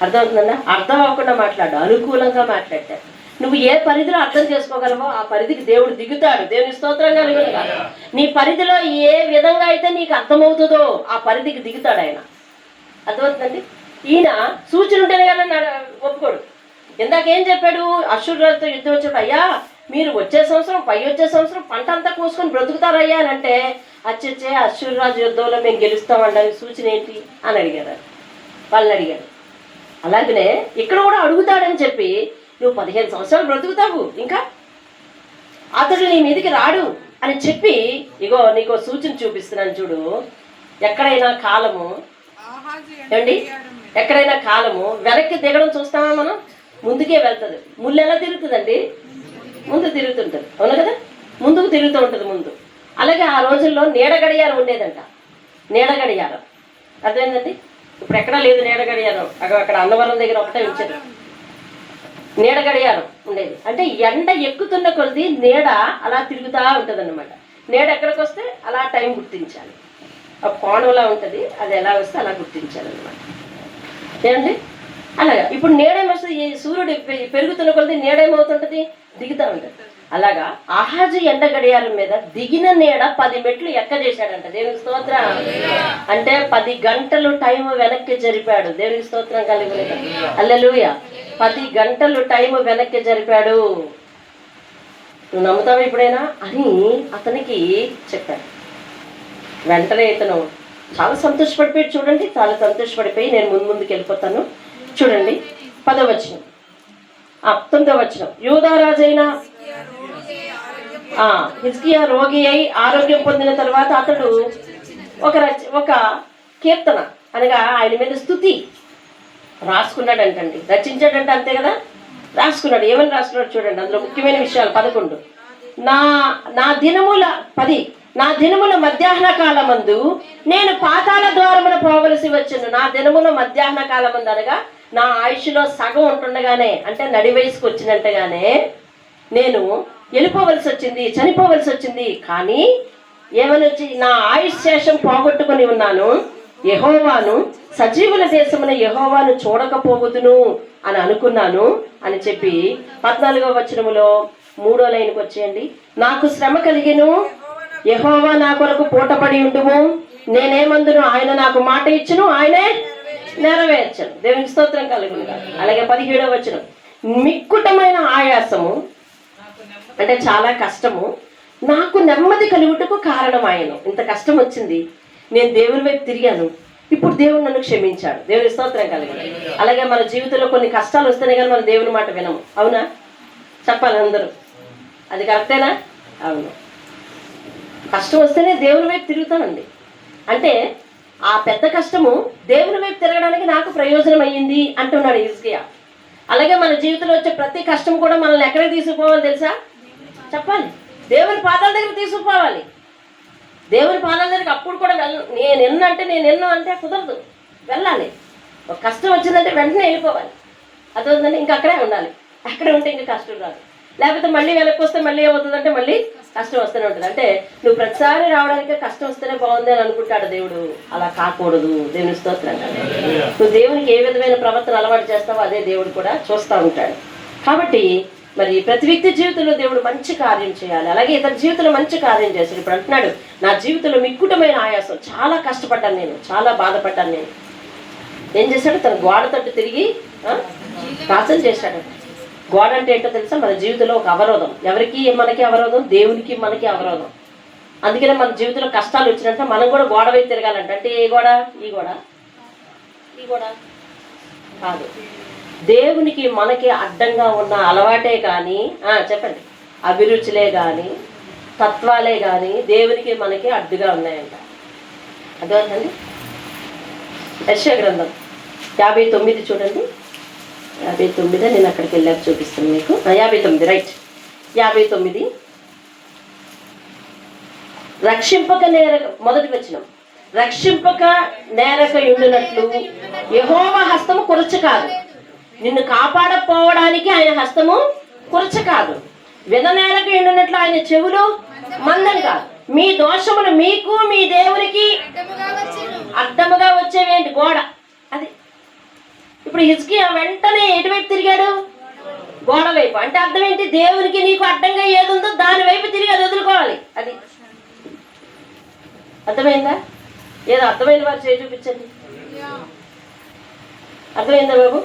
అర్థమవుతుందన్నా? అర్థం అవ్వకుండా మాట్లాడు, అనుకూలంగా మాట్లాడతాడు. నువ్వు ఏ పరిధిలో అర్థం చేసుకోగలవో ఆ పరిధికి దేవుడు దిగుతాడు. దేవుని స్తోత్రం కలుగునుగా. నీ పరిధిలో ఏ విధంగా అయితే నీకు అర్థమవుతుందో ఆ పరిధికి దిగుతాడు ఆయన. అర్థమవుతుందండి? ఈయన సూచన ఉంటేనే కదా ఒప్పుకోడు. ఇందాకేం చెప్పాడు? అశ్షూరు రాజుతో యుద్ధం వచ్చాడు. అయ్యా మీరు వచ్చే సంవత్సరం పంట అంతా కోసుకొని బ్రతుకుతారయ్యా అని అంటే, అచ్చే అశ్షూరు రాజు యుద్ధంలో మేము గెలుస్తామనడానికి సూచన ఏంటి అని అడిగారు. వాళ్ళని అడిగాడు. అలాగనే ఇక్కడ కూడా అడుగుతాడని చెప్పి, నువ్వు 15 సంవత్సరాలు బ్రతుకుతావు, ఇంకా అతడు నీ మీదికి రాడు అని చెప్పి, ఇగో నీకు సూచన చూపిస్తున్నాను చూడు. ఎక్కడైనా కాలము వెనక్కి దిగడం చూస్తామా మనం? ముందుకే వెళ్తుంది. ముళ్ళు ఎలా తిరుగుతుందండి? ముందు తిరుగుతుంటుంది. అవును కదా? ముందుకు తిరుగుతూ ఉంటుంది ముందు. అలాగే ఆ రోజుల్లో నీడ గడియారం ఉండేదంట. నీడ గడియారం అదేంటండి? ఇప్పుడు ఎక్కడా లేదు నీడ గడియారం. అక్కడ అన్నవరం దగ్గర ఒకటే ఉంచారు నీడ గడియారం ఉండేది. అంటే ఎండ ఎక్కుతున్న కొద్ది నీడ అలా తిరుగుతూ ఉంటుంది అన్నమాట. నీడ ఎక్కడికి వస్తే అలా టైం గుర్తించాలి. ఆ కోణంలా ఉంటుంది, అది ఎలా వస్తే అలా గుర్తించాలన్నమాట. ఏమండి? అలాగా ఇప్పుడు నీడేమొస్తుంది? ఈ సూర్యుడు పెరుగుతున్న కొద్ది నీడేమవుతుంటుంది? దిగుతూ ఉంటుంది. అలాగా ఆహాజు ఎండ గడియారం మీద దిగిన నీడ 10 మెట్లు ఎక్కజేశాడంట. దేవునికి స్తోత్రం. అంటే 10 గంటలు టైం వెనక్కి జరిపాడు. దేవునికి స్తోత్రం కలిగి. హల్లెలూయా. 10 గంటలు టైం వెనక్కి జరిపాడు. నువ్వు నమ్ముతావా ఎప్పుడైనా అని అతనికి చెప్పాడు. వెంటనే ఇతను చాలా సంతోషపడిపోయి, చూడండి, చాలా సంతోషపడిపోయి, నేను ముందుకు వెళ్ళిపోతాను. చూడండి 10వ వచనం. 9వ వచనం, యూదారాజైన హిజ్కియా రోగి అయి ఆరోగ్యం పొందిన తర్వాత అతడు ఒక కీర్తన అనగా ఆయన మీద స్తుతి రాసుకున్నాడంటండి. రచించాడంటే అంతే కదా, రాసుకున్నాడు. ఏమని రాసుకున్నాడు చూడండి, అందులో ముఖ్యమైన విషయాలు 11. నా దినముల మధ్యాహ్న కాలమందు నేను పాతాళ ద్వారమున పోవలసి వచ్చును. నా దినముల మధ్యాహ్న కాలమందు అనగా నా ఆయుష్లో సగం ఉంటుండగానే, అంటే నడి వయసుకు వచ్చినట్టుగానే నేను వెళ్ళిపోవలసి వచ్చింది, చనిపోవలసి వచ్చింది. కానీ ఏమని వచ్చి నా ఆయుష్ శేషం పోగొట్టుకుని ఉన్నాను. యెహోవాను, సజీవుల దేశమున యెహోవాను చూడకపోవదును అని అనుకున్నాను అని చెప్పి 14వ వచనములో 3వ లైన్కి వచ్చేయండి. నాకు శ్రమ కలిగెను, యెహోవా నా కొరకు పూటపడి ఉండుము. నేనేమందును, ఆయన నాకు మాట ఇచ్చును, ఆయనే నెరవేర్చను. దేవునికి స్తోత్రం కలుగును. అలాగే 17వ వచనం, మిక్కుటమైన ఆయాసము అంటే చాలా కష్టము నాకు నెమ్మది కలుగుటకు కారణమాయను. ఇంత కష్టం వచ్చింది, నేను దేవుని వైపు తిరిగాను, ఇప్పుడు దేవుడు నన్ను క్షమించాడు. దేవుని స్తోత్రం కలుగును. అలాగే మన జీవితంలో కొన్ని కష్టాలు వస్తేనే కానీ మన దేవుని మాట వినము. అవునా? చెప్పాలి అందరూ. అది కరెక్టేనా? అవును. కష్టం వస్తేనే దేవుని వైపు తిరుగుతానండి. అంటే ఆ పెద్ద కష్టము దేవుని వైపు తిరగడానికి నాకు ప్రయోజనం అయ్యింది అంటున్నాడు హిజ్కియా. అలాగే మన జీవితంలో వచ్చే ప్రతి కష్టం కూడా మనల్ని ఎక్కడికి తీసుకుపోవాలి తెలుసా? చెప్పాలి, దేవుని పాదాల దగ్గర తీసుకుపోవాలి. దేవుని పాదాల దగ్గరికి అప్పుడు కూడా నేను ఎన్నో అంటే కుదరదు, వెళ్ళాలి. ఒక కష్టం వచ్చిందంటే వెంటనే వెళ్ళిపోవాలి. అదొందంటే ఇంకా అక్కడే ఉండాలి. అక్కడే ఉంటే ఇంకా కష్టం రాదు. లేకపోతే మళ్ళీ వెనక్కి వస్తే మళ్ళీ ఏమవుతుందంటే మళ్ళీ కష్టం వస్తూనే ఉంటుంది. అంటే నువ్వు ప్రతిసారి రావడానికి కష్టం వస్తేనే బాగుంది అని అనుకుంటాడు దేవుడు. అలా కాకూడదు. దేవుని స్తోత్రం. నువ్వు దేవునికి ఏ విధమైన ప్రవర్తన అలవాటు చేస్తావో అదే దేవుడు కూడా చూస్తూ ఉంటాడు. కాబట్టి మరి ప్రతి వ్యక్తి జీవితంలో దేవుడు మంచి కార్యం చేయాలి. అలాగే ఇతని జీవితంలో మంచి కార్యం చేశాడు. ఇప్పుడు అంటున్నాడు, నా జీవితంలో మిక్కుటమైన ఆయాసం, చాలా కష్టపడ్డాను నేను, చాలా బాధపడ్డాను నేను. ఏం చేశాడు? తన గోడ తట్టు తిరిగి ప్రార్థన చేశాడు. గోడ అంటే ఏంటో తెలుసా? మన జీవితంలో ఒక అవరోధం. ఎవరికి మనకి అవరోధం? దేవునికి మనకి అవరోధం. అందుకనే మన జీవితంలో కష్టాలు వచ్చినట్టు మనం కూడా గోడ వైపు తిరగాలంట. అంటే ఏ గోడ? ఈ గోడ కాదు. దేవునికి మనకి అడ్డంగా ఉన్న అలవాటే కానీ, చెప్పండి, అభిరుచులే కానీ, తత్వాలే కానీ దేవునికి మనకి అడ్డుగా ఉన్నాయంట. అర్థమవుతుంది? యెషయా గ్రంథం 59 చూడండి. 59 నేను అక్కడికి వెళ్ళాక చూపిస్తాను మీకు. 59 రైట్. 59 రక్షింపక నేరక, మొదటి వచనం, రక్షింపక నేరక ఉండునట్లు యెహోవా హస్తము కురచ కాదు. నిన్ను కాపాడపోవడానికి ఆయన హస్తము కురచ కాదు. విననేరక ఉండునట్లు ఆయన చెవులు మందం కాదు. మీ దోషములు మీకు మీ దేవునికి అడ్డముగా వచ్చేవేంటి? గోడ. అది ఇప్పుడు హిజ్కియా వెంటనే ఎటువైపు తిరిగాడు? గోడ వైపు. అంటే అర్థం ఏంటి? దేవునికి నీకు అడ్డంగా ఏది ఉందో దాని వైపు తిరిగి అది వదులుకోవాలి. అది అర్థమైందా? ఏదో అర్థమైన వారు చేయి చూపించండి. అర్థమైందా బాబు?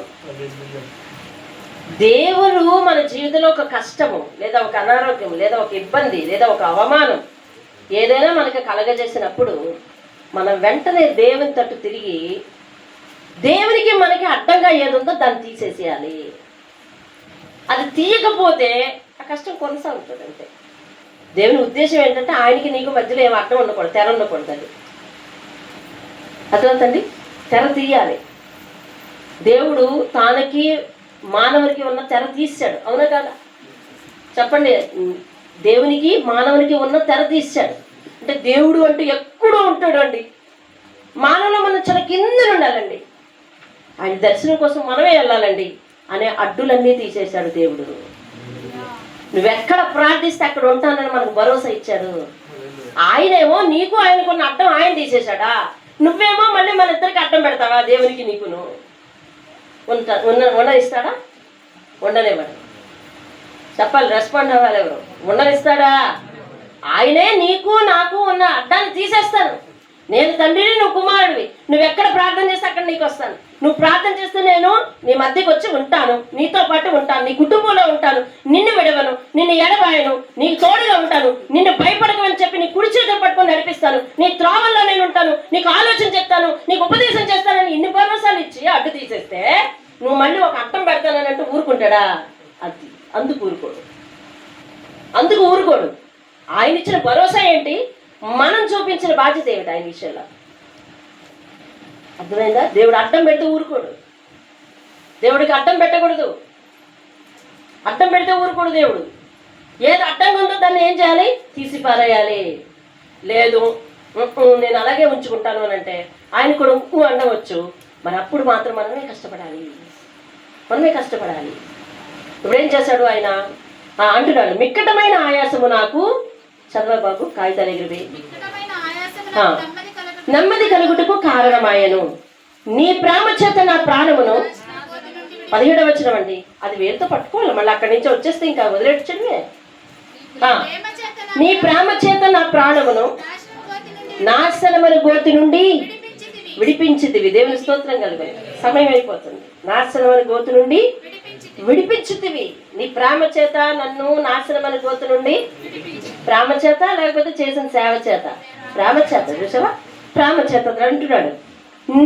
దేవుడు మన జీవితంలో ఒక కష్టము లేదా ఒక అనారోగ్యం లేదా ఒక ఇబ్బంది లేదా ఒక అవమానం ఏదైనా మనకి కలగజేసినప్పుడు మనం వెంటనే దేవుని తట్టు తిరిగి దేవునికి మనకి అడ్డంగా ఏదుందో దాన్ని తీసేసేయాలి. అది తీయకపోతే ఆ కష్టం కొనసాగుతుంది. అంతే. దేవుని ఉద్దేశం ఏంటంటే ఆయనకి నీకు మధ్యలో ఏం అడ్డం ఉండకూడదు, తెర ఉండకూడదు. అది అర్థమవుతండి? తెర తీయాలి. దేవుడు తానకి మానవునికి ఉన్న తెర తీశాడు. అవునా కాదా? చెప్పండి. దేవునికి మానవునికి ఉన్న తెర తీశాడు. అంటే దేవుడు అంటే ఎక్కడో ఉంటాడు అండి. మానవులు మనం చాలా కింద ఉండాలండి. ఆయన దర్శనం కోసం మనమే వెళ్ళాలండి అనే అడ్డులన్నీ తీసేశాడు దేవుడు. నువ్వెక్కడ ప్రార్థిస్తే అక్కడ ఉంటానని మనకు భరోసా ఇచ్చాడు. ఆయనేమో నీకు ఆయనకున్న అడ్డం ఆయన తీసేశాడా? నువ్వేమో మళ్ళీ మన ఇద్దరికి అడ్డం పెడతావా? దేవునికి నీకును ఉండనిస్తాడా? ఉండనివ్వడు. చెప్పాలి, రెస్పాండ్ అవ్వాలి. ఎవరు ఉండనిస్తాడా? ఆయనే నీకు నాకు ఉన్న అడ్డాన్ని తీసేస్తాను. నేను తండ్రిని, నువ్వు కుమారుడివి. నువ్వు ఎక్కడ ప్రార్థన చేస్తే అక్కడ నీకు వస్తాను. నువ్వు ప్రార్థన చేస్తే నేను నీ మధ్యకి వచ్చి ఉంటాను, నీతో పాటు ఉంటాను, నీ కుటుంబంలో ఉంటాను, నిన్ను విడవను, నిన్ను ఎడబాయను, నీకు తోడుగా ఉంటాను, నిన్ను భయపడకమని చెప్పి నీ కుడి చేతులు పట్టుకొని నడిపిస్తాను, నీ త్రోవల్లో నేను ఉంటాను, నీకు ఆలోచన చెప్తాను, నీకు ఉపదేశం చేస్తానని ఇన్ని భరోసాలు ఇచ్చి అడ్డు తీసేస్తే నువ్వు మళ్ళీ ఒక అడ్డం పెడతానంటూ ఊరుకుంటాడా? అందుకు ఊరుకోడు. ఆయన ఇచ్చిన భరోసా ఏంటి? మనం చూపించిన బాధ్యత ఏమిటి ఆయన విషయంలో? అర్థమైందా? దేవుడు అడ్డం పెడితే ఊరుకోడు. దేవుడికి అడ్డం పెట్టకూడదు. అడ్డం పెడితే ఊరుకోడు దేవుడు. ఏది అడ్డంగా ఉందో దాన్ని ఏం చేయాలి? తీసి పారేయాలి. లేదు నేను అలాగే ఉంచుకుంటాను అని అంటే ఆయన కూడా అండవచ్చు. మరి అప్పుడు మాత్రం మనమే కష్టపడాలి. ఇప్పుడు ఏం చేశాడు ఆయన? అంటున్నాడు, మిక్కటమైన ఆయాసము నాకు, చదవ బాబు కాగితాలు ఎగిరివి, నెమ్మది కలుగుటకు కారణమాయను, నీ ప్రేమ చేత నా ప్రాణమును. 17వ వచనం అండి. అది వేరుతో పట్టుకోవాలి, మళ్ళీ అక్కడి నుంచి వచ్చేస్తే ఇంకా వదిలేడ్చడమే. నీ ప్రేమ చేత నా ప్రాణమును నాశనమైన గోతి నుండి విడిపించితివి. దేవుని స్తోత్రం కలుగుతుంది. సమయం అయిపోతుంది. నాశనమైన గోతి నుండి విడిపించితివి. నీ ప్రేమ చేత నన్ను నాశనమైన గోతి నుండి, ప్రేమ చేత లేకపోతే చేసిన సేవ చేత? ప్రేమ చేత. చూసావా? ప్రేమ చేత అంటున్నాడు,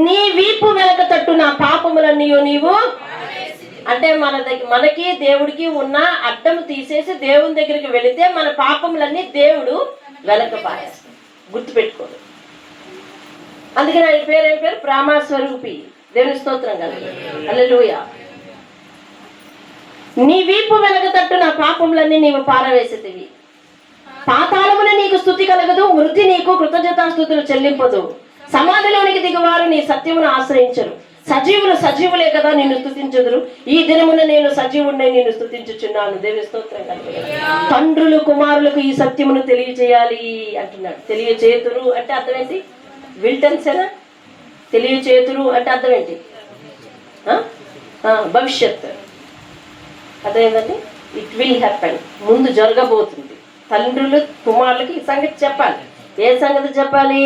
నీ వీపు వెనక తట్టు నా పాపములన్నీ నీవు. అంటే మనకి దేవుడికి ఉన్న అడ్డం తీసేసి దేవుని దగ్గరికి వెళితే మన పాపములన్నీ దేవుడు వెనక పారేస్తాడు. గుర్తుపెట్టుకోడు. అందుకని ఆయన పేరు ఏం పేరు? ప్రేమస్వరూపి. దేవుని స్తోత్రం కలుగు. హల్లెలూయా. నీ వీపు వెనక తట్టు నా పాపములన్నీ నీవు పారవేసేతివి. పాతాళమున నీకు స్తుతి కలగదు, మృతి నీకు కృతజ్ఞతాస్తుతులు చెల్లింపదు. సమాధిలోనికి దిగువారు నీ సత్యమును ఆశ్రయించరు. సజీవులే కదా నిన్ను స్తుతించుదురు. ఈ దినమున నేను సజీవుడినై నిన్ను స్తుతించుచున్నాను. దేవుని స్తోత్రం కలుగు. తండ్రులు కుమారులకు ఈ సత్యమును తెలియజేయాలి అంటున్నాడు. తెలియచేతురు అంటే అర్థం ఏంటి? విల్టన్సేనా? తెలియచేతురు అంటే అర్థం ఏంటి? భవిష్యత్. అదేంటండి? It will happen. ముందు జరగబోతుంది. తండ్రులు కుమారులకి ఈ సంగతి చెప్పాలి. ఏ సంగతి చెప్పాలి?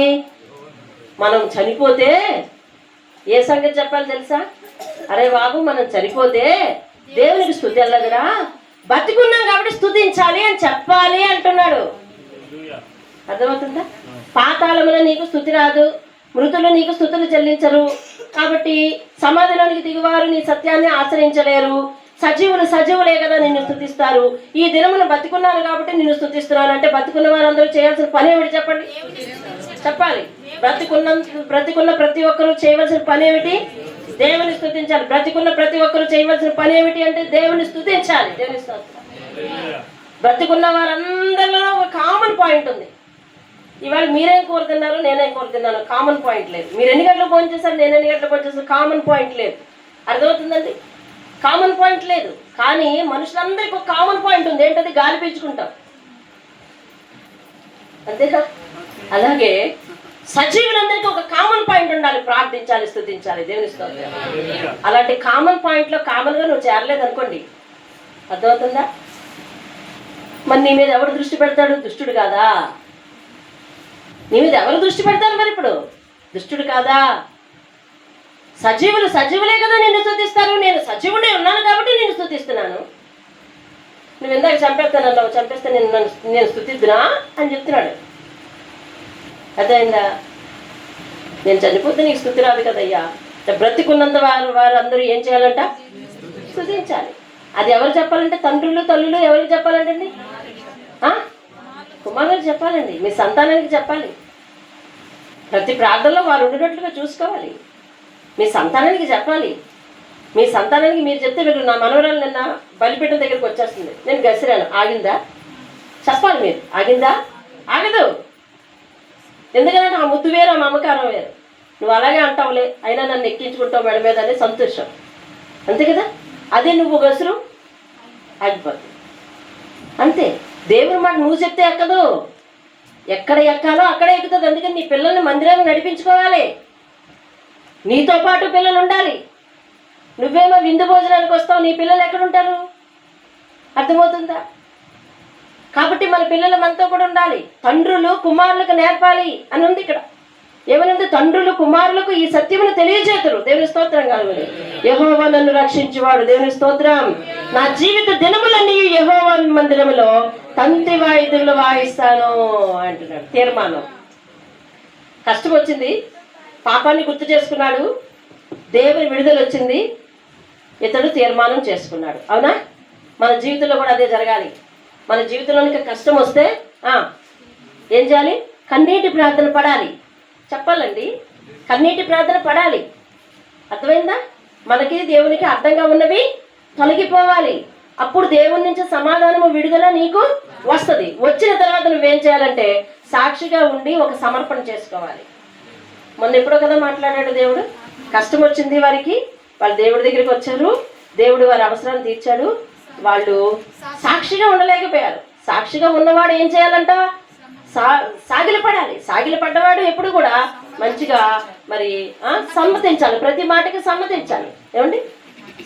మనం చనిపోతే ఏ సంగతి చెప్పాలి తెలుసా? అరే బాబు, మనం చనిపోతే దేవునికి స్తుతి వెళ్ళదురా, బతికున్నాం కాబట్టి స్తుతించాలి అని చెప్పాలి అంటున్నాడు. అర్థమవుతుందా? పాతాళమున నీకు స్తుతి రాదు, మృతులు నీకు స్తుతులు చెల్లించరు. కాబట్టి సమాధిలోనికి దిగువారు నీ సత్యాన్ని ఆశ్రయించలేరు. సజీవులే కదా నిన్ను స్తుతిస్తారు. ఈ దినమును బతికున్నాను కాబట్టి నిన్ను స్తుతిస్తున్నాను అంటే బతికున్న వారందరూ చేయాల్సిన పని ఏమిటి చెప్పండి? చెప్పాలి. బ్రతికున్న ప్రతి ఒక్కరూ చేయవలసిన పని ఏమిటి? దేవుని స్తుతించాలి. బ్రతికున్న ప్రతి ఒక్కరూ చేయవలసిన పని ఏమిటి అంటే దేవుని స్తుతించాలి. దేవుని స్తోత్రం. బ్రతికున్న వారందరిలో ఒక కామన్ పాయింట్ ఉంది. ఇవాళ మీరేం కోరుతున్నారు, నేనేం కోరుతున్నాను, కామన్ పాయింట్ లేదు. మీరు ఎన్ని గంటలు ఫోన్ చేశారు, నేను ఎన్ని గంటలు ఫోన్ చేస్తాను, కామన్ పాయింట్ లేదు. అర్థమవుతుందండి? కామన్ పాయింట్ లేదు. కానీ మనుషులందరికీ ఒక కామన్ పాయింట్ ఉంది. ఏంటది? గాలి పీల్చుకుంటాం. అంతేనా? అలాగే సజీవులందరికీ ఒక కామన్ పాయింట్ ఉండాలి. ప్రార్థించాలి, స్తుతించాలి. దేవుని స్తోత్రం. అలాంటి కామన్ పాయింట్లో కామన్గా నువ్వు చేరలేదు అనుకోండి, అర్థమవుతుందా? మరి నీ మీద ఎవరు దృష్టి పెడతాడు? దుష్టుడు కాదా? నీ మీద ఎవరు దృష్టి పెడతారు? మరి ఇప్పుడు దుష్టుడు కాదా? సజీవులే కదా నిన్ను స్తుతిస్తారు. నేను సజీవుడే ఉన్నాను కాబట్టి నేను స్తుతిస్తున్నాను. నువ్వు ఇందాక చంపేస్తానన్నావు, చంపేస్తే నేను స్తుతిద్దునా అని చెప్తున్నాడు. అదైందా? నేను చనిపోతే నీకు స్తుతి రాదు కదయ్యా. బ్రతికున్నంత వారందరూ ఏం చేయాలంట? స్తుతించాలి. అది ఎవరు చెప్పాలంటే? తండ్రులు తల్లులు. ఎవరికి చెప్పాలంటండి? కుమారులకు చెప్పాలండి. మీ సంతానానికి చెప్పాలి. ప్రతి ప్రార్థనలో వారు ఉండినట్లుగా చూసుకోవాలి. మీ సంతానానికి చెప్పాలి. మీ సంతానానికి మీరు చెప్తే మీరు, నా మనవరాలు నిన్న బలిపీఠం దగ్గరికి వచ్చేస్తుంది, నేను గసిరాను, ఆగిందా? చెప్పాలి మీరు. ఆగిందా? ఆగదు. ఎందుకంటే ఆ ముద్దు వేరు, ఆ మమకారం వేరు. నువ్వు అలాగే అంటావులే, అయినా నన్ను ఎక్కించుకుంటావు మెడ మీద అనే సంతోషం. అంతే కదా? అదే నువ్వు గసురు, ఆగిపోతుంది. అంతే. దేవుని మాట నువ్వు చెప్తే ఎక్కదు. ఎక్కడ ఎక్కాలో అక్కడే ఎక్కుతుంది. అందుకని నీ పిల్లల్ని మందిరాన్ని నడిపించుకోవాలి. నీతో పాటు పిల్లలు ఉండాలి. నువ్వేమో విందు భోజనానికి వస్తావు, నీ పిల్లలు ఎక్కడుంటారు? అర్థమవుతుందా? కాబట్టి మన పిల్లలు మనతో కూడా ఉండాలి. తండ్రులు కుమారులకు నేర్పాలి అని ఉంది ఇక్కడ. ఏమనుంది? తండ్రులు కుమారులకు ఈ సత్యమును తెలియజేతురు. దేవుని స్తోత్రం కలుగును. యెహోవా నన్ను రక్షించువాడు. దేవుని స్తోత్రం. నా జీవిత దినములన్నీ యెహోవా మందిరములో తంతి వాయిద్యులు వాయిస్తాను అంటున్నాడు. తీర్మానం. కష్టం వచ్చింది, పాపాన్ని గుర్తు చేసుకున్నాడు, దేవుని విడుదల వచ్చింది, ఇతడు తీర్మానం చేసుకున్నాడు. అవునా? మన జీవితంలో కూడా అదే జరగాలి. మన జీవితంలోనికి కష్టం వస్తే ఏం చేయాలి? కన్నీటి ప్రార్థన పడాలి. చెప్పాలండి, కన్నీటి ప్రార్థన పడాలి. అర్థమైందా? మనకి దేవునికి అడ్డంగా ఉన్నవి తొలగిపోవాలి. అప్పుడు దేవుని నుంచి సమాధానము, విడుదల నీకు వస్తుంది. వచ్చిన తర్వాత నువ్వేం చేయాలంటే సాక్షిగా ఉండి ఒక సమర్పణ చేసుకోవాలి. మొన్న ఎప్పుడో కదా మాట్లాడాడు దేవుడు. కష్టం వచ్చింది వారికి, వాళ్ళు దేవుడి దగ్గరికి వచ్చారు, దేవుడు వారి అవసరాన్ని తీర్చాడు. వాళ్ళు సాక్షిగా ఉండలేకపోయారు. సాక్షిగా ఉన్నవాడు ఏం చేయాలంట? సాగిలపడాలి. సాగిలపడ్డవాడు ఎప్పుడు కూడా మంచిగా మరి సమ్మతించాలి, ప్రతి మాటకి సమ్మతించాలి. ఏమండి?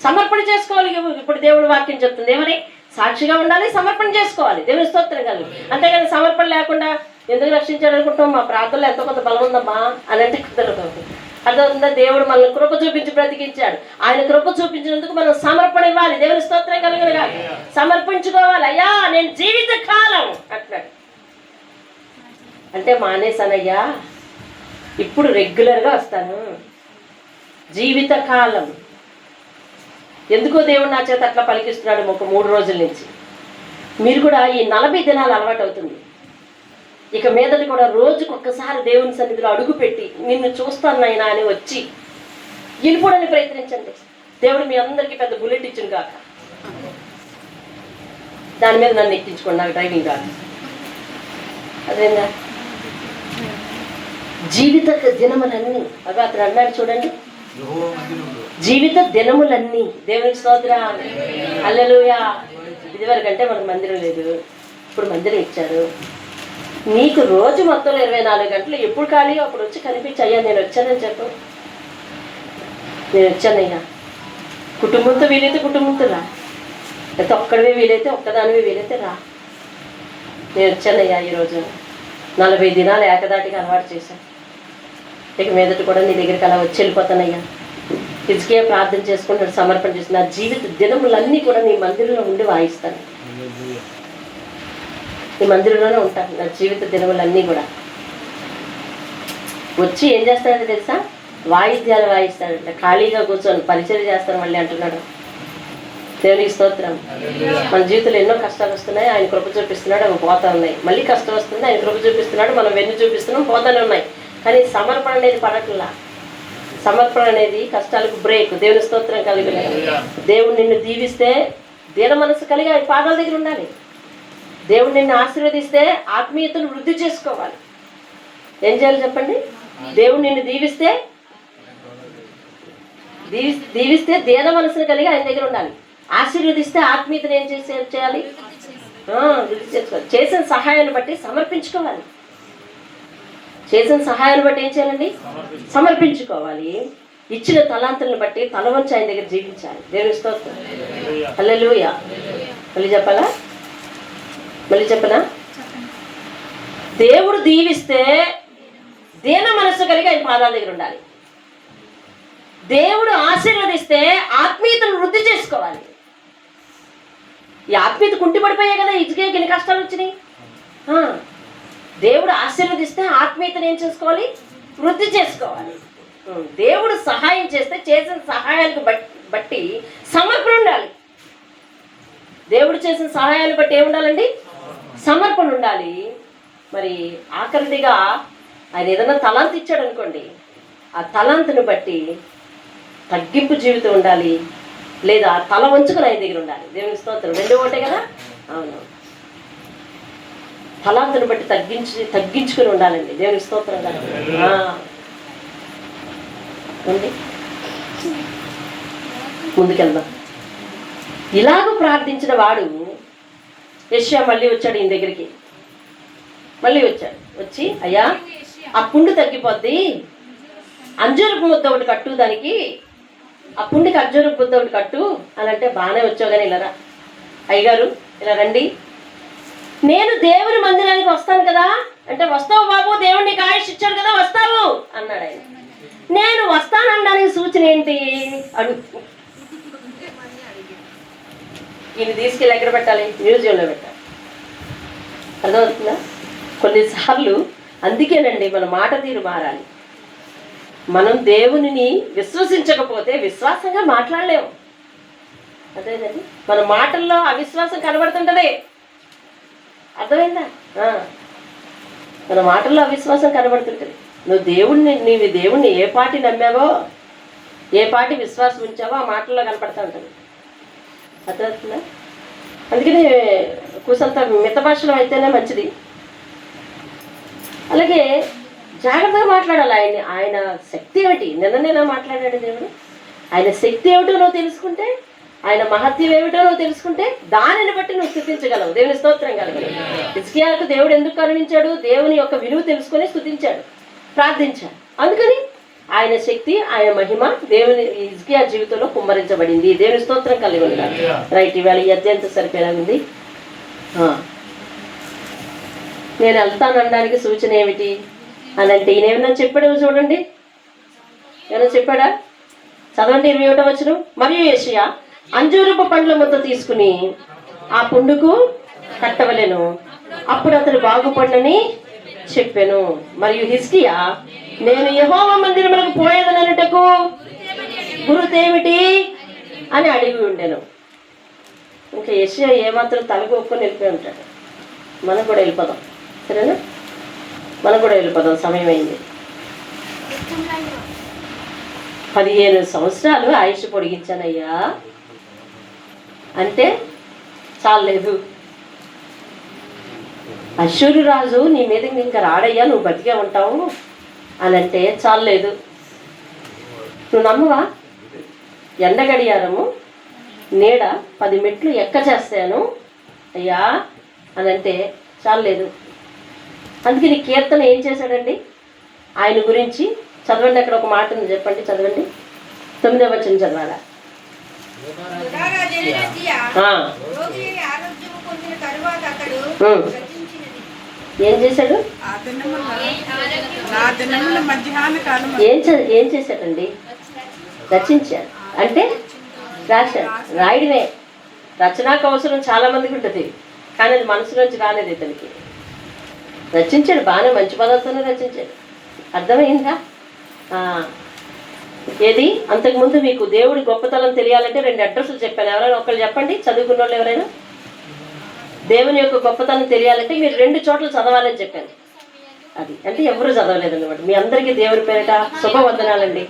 సమర్పణ చేసుకోవాలి. ఇప్పుడు దేవుడు వాక్యం చెప్తుంది ఏమని? సాక్షిగా ఉండాలి, సమర్పణ చేసుకోవాలి. దేవుని స్తోత్రం కలిగి. అంతేగాని సమర్పణ లేకుండా ఎందుకు రక్షించాడు అనుకుంటాం, మా ప్రార్థనలో ఎంతో కొంత బలం ఉందమ్మా అని అంటే కుదరదు. అర్థమవుతుందా? దేవుడు మనల్ని కృప చూపించి బ్రతికించాడు. ఆయన కృప చూపించినందుకు మనం సమర్పణ ఇవ్వాలి. దేవుని స్తోత్రం కలిగిన కాదు, సమర్పించుకోవాలి. అయ్యా నేను జీవిత కాలం అంటున్నాడు. అంటే మానేసానయ్యా, ఇప్పుడు రెగ్యులర్గా వస్తాను. జీవితకాలం ఎందుకో దేవుడు నా చేత అట్లా పలికిస్తున్నాడు ఒక 3 రోజుల నుంచి. మీరు కూడా ఈ 40 దినాలు అలవాటు అవుతుంది. ఇక మీదటి కూడా రోజుకొక్కసారి దేవుని సన్నిధిలో అడుగుపెట్టి నిన్ను చూస్తాను నాయనా అని వచ్చి వెళ్ళిపోవడానికి ప్రయత్నించండి. దేవుడు మీ అందరికీ పెద్ద బుల్లెట్ ఇచ్చింది కాక దాని మీద నన్ను ఎక్కించుకోండి, నాకు డ్రైవింగ్ కాదు. అదేనా? జీవిత దినములన్నీ అవి అతను అన్నాడు చూడండి, జీవిత దినములన్నీ. దేవునికి స్తోత్రం, హల్లెలూయా. ఇదివరకు అంటే మనకు మందిరం లేదు, ఇప్పుడు మందిరం ఇచ్చారు. నీకు రోజు మొత్తంలో 24 గంటలు ఎప్పుడు ఖాళీ అప్పుడు వచ్చి కనిపించి, అయ్యా నేను వచ్చానని చెప్పు. నేను వచ్చానయ్యా. కుటుంబంతో వీలైతే కుటుంబంతో రా, లేకపోతే ఒక్కడివే వీలైతే ఒక్కదానివే వీలైతే రా. నేను వచ్చానయ్యా. ఈరోజు 40 దినాలు ఏకదాటిగా అలవాటు చేశాను. ఇక మీదట కూడా నీ దగ్గరికి అలా వచ్చి వెళ్ళిపోతానయ్యా. హిజ్కియా ప్రార్థన చేసుకుంటాడు, సమర్పణ చేసి నా జీవిత దినములన్నీ కూడా నీ మందిరంలో ఉండి వాయిస్తాను. నీ మందిరంలోనే ఉంటాను నా జీవిత దినములన్నీ కూడా. వచ్చి ఏం చేస్తాడంటే తెలుసా? వాయిద్యాలు వాయిస్తాడంట. ఖాళీగా కూర్చొని పరిచయం చేస్తాను మళ్ళీ అంటున్నాడు. దేవునికి స్తోత్రం. మన జీవితంలో ఎన్నో కష్టాలు వస్తున్నాయి, ఆయన కృప చూపిస్తున్నాడు, అవి పోతా ఉన్నాయి. మళ్ళీ కష్టం వస్తుంది, ఆయన కృప చూపిస్తున్నాడు, మనం వెన్ను చూపిస్తున్నాం, పోతానే ఉన్నాయి. కానీ సమర్పణ అనేది పడట్లా. సమర్పణ అనేది కష్టాలకు బ్రేక్. దేవుని స్తోత్రం కలిగి దేవుడు నిన్ను దీవిస్తే దీన మనసు కలిగి ఆయన పాదాల దగ్గర ఉండాలి. దేవుడు నిన్ను ఆశీర్వదిస్తే ఆత్మీయతను వృద్ధి చేసుకోవాలి. ఏం చేయాలి చెప్పండి? దేవుడు నిన్ను దీవిస్తే దీన మనసును కలిగి ఆయన దగ్గర ఉండాలి. ఆశీర్వదిస్తే ఆత్మీయతను ఏం చేయాలి? వృద్ధి చేసుకోవాలి. చేసిన సహాయాన్ని బట్టి సమర్పించుకోవాలి. చేసిన సహాయాన్ని బట్టి ఏం చేయాలండి? సమర్పించుకోవాలి. ఇచ్చిన తలాంతులను బట్టి తల వంచి ఆయన దగ్గర జీవించాలి. దేవుని స్తోత్రం, హల్లెలూయా. మళ్ళీ చెప్పనా? దేవుడు దీవిస్తే దీన మనస్సు కలిగి ఆయన పాదాల దగ్గర ఉండాలి. దేవుడు ఆశీర్వదిస్తే ఆత్మీయతను వృద్ధి చేసుకోవాలి. ఈ ఆత్మీయత కుంటిపడిపోయాయి కదా, హిజ్కియాకి ఎన్ని కష్టాలు వచ్చినాయి. దేవుడు ఆశీర్వదిస్తే ఆత్మీయతను ఏం చేసుకోవాలి? వృద్ధి చేసుకోవాలి. దేవుడు సహాయం చేస్తే చేసిన సహాయాలకు బట్టి సమర్పణ ఉండాలి. దేవుడు చేసిన సహాయాన్ని బట్టి ఏముండాలండి? సమర్పణ ఉండాలి. మరి ఆఖరిదిగా ఆయన ఏదైనా తలాంత్ ఇచ్చాడు అనుకోండి, ఆ తలాంతుని బట్టి తగ్గింపు జీవితం ఉండాలి, లేదా తల వంచుకుని ఆయన దగ్గర ఉండాలి. దేవుని స్తోత్రం. 2 ఒకటే కదా? అవును. తలాంతుని బట్టి తగ్గించుకుని ఉండాలండి. దేవుని స్తోత్రం కదా. ఉంది, ముందుకెళ్దాం. ఇలాగ ప్రార్థించిన వాడు యెషయా మళ్ళీ వచ్చాడు ఈయన దగ్గరికి. వచ్చి అయ్యా ఆ పుండు తగ్గిపోద్ది, అంజూరపు ముద్ద ఒకటి కట్టు, దానికి ఆ పుండికి అంజూరపు ముద్ద ఒకటి కట్టు అని అంటే, బాగానే వచ్చావు కానీ ఇలా రా అయ్యగారు, ఇలా రండి, నేను దేవుని మందిరానికి వస్తాను కదా అంటే, వస్తావు బాబు, దేవుడు నీకు ఆయుష్ ఇచ్చాడు కదా, వస్తావు అన్నాడు ఆయన. నేను వస్తాననడానికి సూచన ఏంటి అడుగు. ఈయన తీసుకెళ్ళి ఎక్కడ పెట్టాలి? మ్యూజియంలో పెట్టాలి. అర్థమవుతుందా? కొన్నిసార్లు అందుకేనండి మన మాట తీరు మారాలి. మనం దేవునిని విశ్వసించకపోతే విశ్వాసంగా మాట్లాడలేము. అదేనండి, మన మాటల్లో అవిశ్వాసం కనబడుతుంటది. అర్థమైందా? మన మాటల్లో అవిశ్వాసం కనబడుతుంటది. నీవు దేవుణ్ణి ఏ పాటి నమ్మావో, ఏ పాటి విశ్వాసం ఉంచావో ఆ మాటల్లో కనపడుతూ ఉంటుంది. అర్థమవుతుందా? అందుకని కూసంత మిత భాషలో అయితేనే మంచిది. అలాగే జాగ్రత్తగా మాట్లాడాలి. ఆయన శక్తి ఏమిటి, నిన్ననేనా మాట్లాడాడు దేవుడు. ఆయన శక్తి ఏమిటో నువ్వు తెలుసుకుంటే, ఆయన మహత్యం ఏమిటో నువ్వు తెలుసుకుంటే దానిని బట్టి నువ్వు స్తుతించగలవు. దేవుని స్తోత్రం కలగలవు. హిజ్కియాకు దేవుడు ఎందుకు కరుణించాడు? దేవుని యొక్క విలువ తెలుసుకొని స్తుతించాడు, ప్రార్థించాడు. అందుకని ఆయన శక్తి, ఆయన మహిమ దేవుని హిజ్కియా జీవితంలో కుమ్మరించబడింది. దేవుని స్తోత్రం కలిగి ఉంటాడు. రైట్, ఇవాళ ఈ అత్యంత సరిపోయేలా ఉంది. నేను వెళ్తాను అనడానికి సూచన ఏమిటి అని అంటే, ఈయన ఏమన్నా చెప్పాడు చూడండి. ఏమన్నా చెప్పాడా? చదవండి 21వ వచనం. మరియు యేషయా అంజూరపు పండ్ల ముద్ద తీసుకుని ఆ పుండుకు కట్టవలెను, అప్పుడు అతడు బాగుపడనని చెప్పాను. మరియు హిజ్కియా, నేను యెహోవా మందిరములకు పోయేదనటకు గురుతేమిటి అని అడిగి ఉండెను. ఇంకా యేషయా ఏమాత్రం తలగొక్కుని వెళ్ళిపోయి ఉంటాడు. మనం కూడా వెళ్ళిపోదాం, సరేనా? మనం కూడా వెళ్ళిపోదాం, సమయం అయింది. 15 సంవత్సరాలు ఆయుష్ పొడిగించానయ్యా అంటే చాలేదు. అశ్షూరు రాజు నీ మీద ఇంకా రాడయ్యా, నువ్వు బతికే ఉంటావు అని అంటే చాలేదు. నువ్వు నమ్మవా? ఎండ గడియారము నీడ 10 మెట్లు ఎక్క చేస్తాను అయ్యా అని అంటే చాలేదు. అందుకే నీ కీర్తన ఏం చేశాడండి ఆయన గురించి? చదవండి, అక్కడ ఒక మాట ఉంది, చెప్పండి, చదవండి. 9వ వచనం చదవాలా? ఏం చేశాడు? ఏం చేశాడండి? రచించాడు అంటే రాశాడు. రాయడమే. రచనా కౌశలం చాలా మందికి ఉంటుంది, కానీ అది మనసులోంచి రాలేదు ఇతనికి. రచించాడు, బాగానే మంచి పదార్థాన్ని రచించాడు. అర్థమైందా? ఏది? అంతకుముందు మీకు దేవుడి గొప్పతనం తెలియాలంటే 2 అడ్రస్లు చెప్పాను. ఎవరైనా ఒకళ్ళు చెప్పండి, చదువుకున్న వాళ్ళు ఎవరైనా. దేవుని యొక్క గొప్పతనం తెలియాలంటే మీరు 2 చోట్ల చదవాలని చెప్పాను. అది అంటే ఎవరు చదవలేదన్నమాట. మీ అందరికీ దేవుడి పేరిట శుభవందనాలండి.